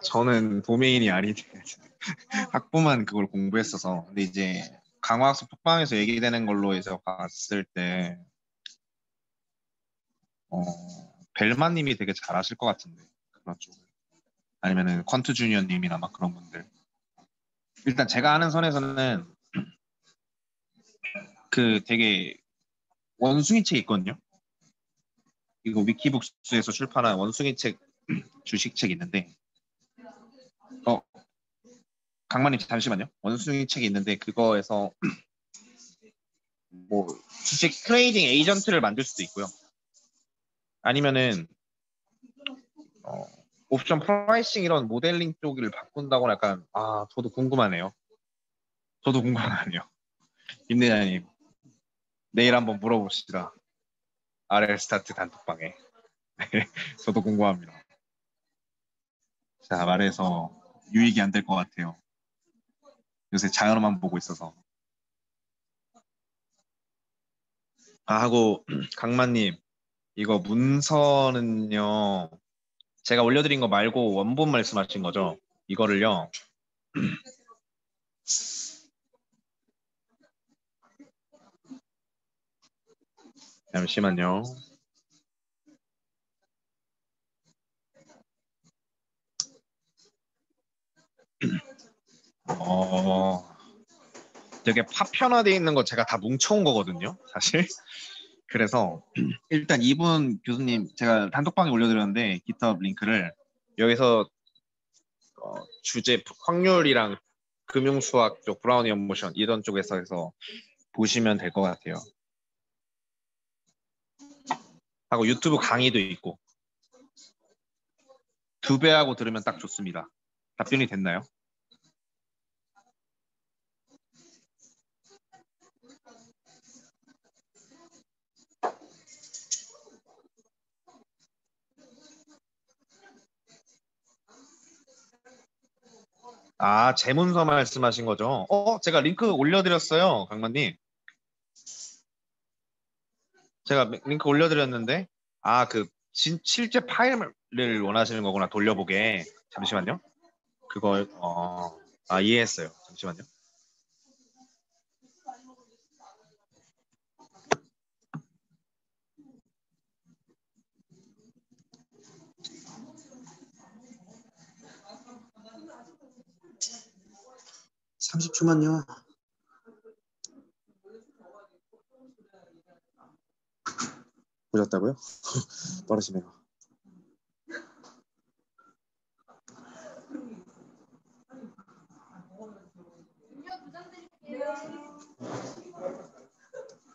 저는 도메인이 아닌데 학부만 그걸 공부했어서 근데 이제 강화학습 톡방에서 얘기되는 걸로 해서 봤을 때 어, 벨마님이 되게 잘하실 것 같은데 그런 쪽 아니면은 퀀트 주니어님이나 막 그런 분들 일단 제가 아는 선에서는 그 되게 원숭이 책 있거든요. 이거 위키북스에서 출판한 원숭이 책 주식 책 있는데 어 강만님 잠시만요. 원숭이 책이 있는데 그거에서 뭐 주식 트레이딩 에이전트를 만들 수도 있고요. 아니면은 어, 옵션 프라이싱 이런 모델링 쪽을 바꾼다거나 약간 저도 궁금하네요. 저도 궁금하네요. 임 대장님 내일 한번 물어봅시다. RL 스타트 단톡방에. 저도 궁금합니다. 자 말해서 유익이 안 될 것 같아요. 요새 자연어만 보고 있어서. 하고 강만님 이거 문서는요 제가 올려드린 거 말고 원본 말씀하신 거죠? 이거를요 잠시만요. 되게 파편화되어 있는 거 제가 다 뭉쳐온 거거든요, 사실. 그래서 일단 이분 교수님 제가 단톡방에 올려드렸는데 GitHub 링크를 여기서 주제 확률이랑 금융수학 쪽 브라우니 연모션 이런 쪽에서 해서 보시면 될 것 같아요. 하고 유튜브 강의도 있고 두 배 하고 들으면 딱 좋습니다. 답변이 됐나요? 아, 제문서 말씀하신 거죠? 제가 링크 올려드렸어요, 강만님. 제가 링크 올려드렸는데, 실제 파일을 원하시는 거구나, 돌려보게. 잠시만요. 그걸, 이해했어요. 잠시만요.
(30초만요) 보셨다고요? 빠르시네요.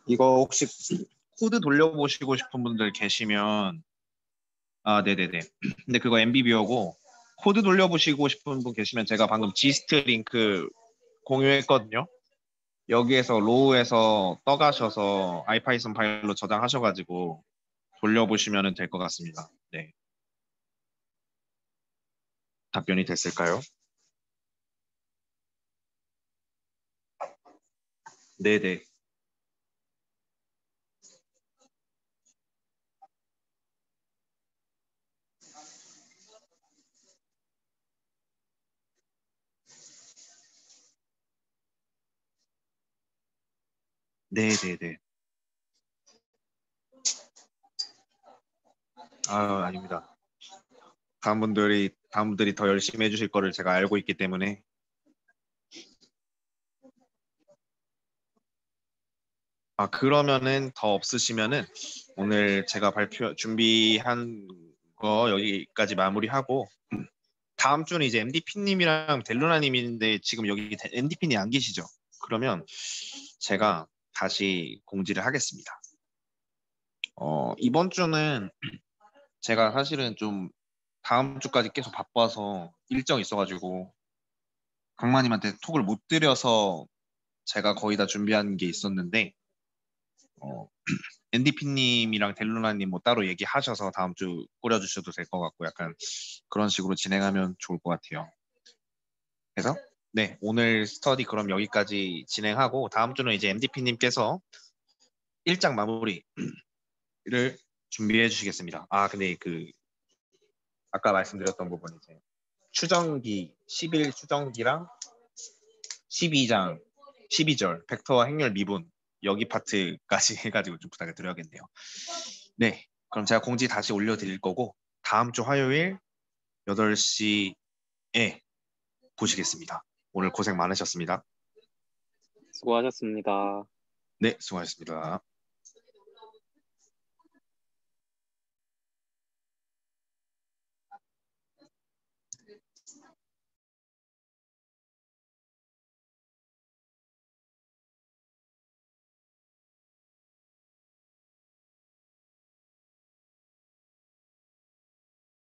이거 혹시 코드 돌려보시고 싶은 분들 계시면, 네네네. 근데 그거 MBV어고, 코드 돌려보시고 싶은 분 계시면 제가 방금 지스트 링크 공유했거든요. 여기에서 로우에서 떠가셔서 아이파이썬 파일로 저장하셔가지고 돌려보시면 될 것 같습니다. 네. 답변이 됐을까요? 네네. 네네네. 아닙니다. 다음 분들이 더 열심히 해주실 거를 제가 알고 있기 때문에. 그러면은 더 없으시면은 오늘 제가 준비한 거 여기까지 마무리하고 다음 주는 이제 MDP님이랑 델루나님인데 지금 여기 MDP님 안 계시죠? 그러면 제가 다시 공지를 하겠습니다. 이번 주는 제가 사실은 좀 다음 주까지 계속 바빠서 일정이 있어가지고 강마님한테 톡을 못 드려서 제가 거의 다 준비한 게 있었는데 NDP님이랑 델루나님 뭐 따로 얘기하셔서 다음 주 꾸려주셔도 될 것 같고 약간 그런 식으로 진행하면 좋을 것 같아요. 그래서 네, 오늘 스터디 그럼 여기까지 진행하고 다음 주는 이제 MDP님께서 일장 마무리를 준비해 주시겠습니다. 근데 아까 말씀드렸던 부분 이제 추정기 11 추정기랑 12장 12절 벡터와 행렬 미분 여기 파트까지 해가지고 좀 부탁을 드려야겠네요. 네, 그럼 제가 공지 다시 올려드릴 거고 다음 주 화요일 8시에 보시겠습니다. 오늘 고생 많으셨습니다.
수고하셨습니다.
네, 수고하셨습니다.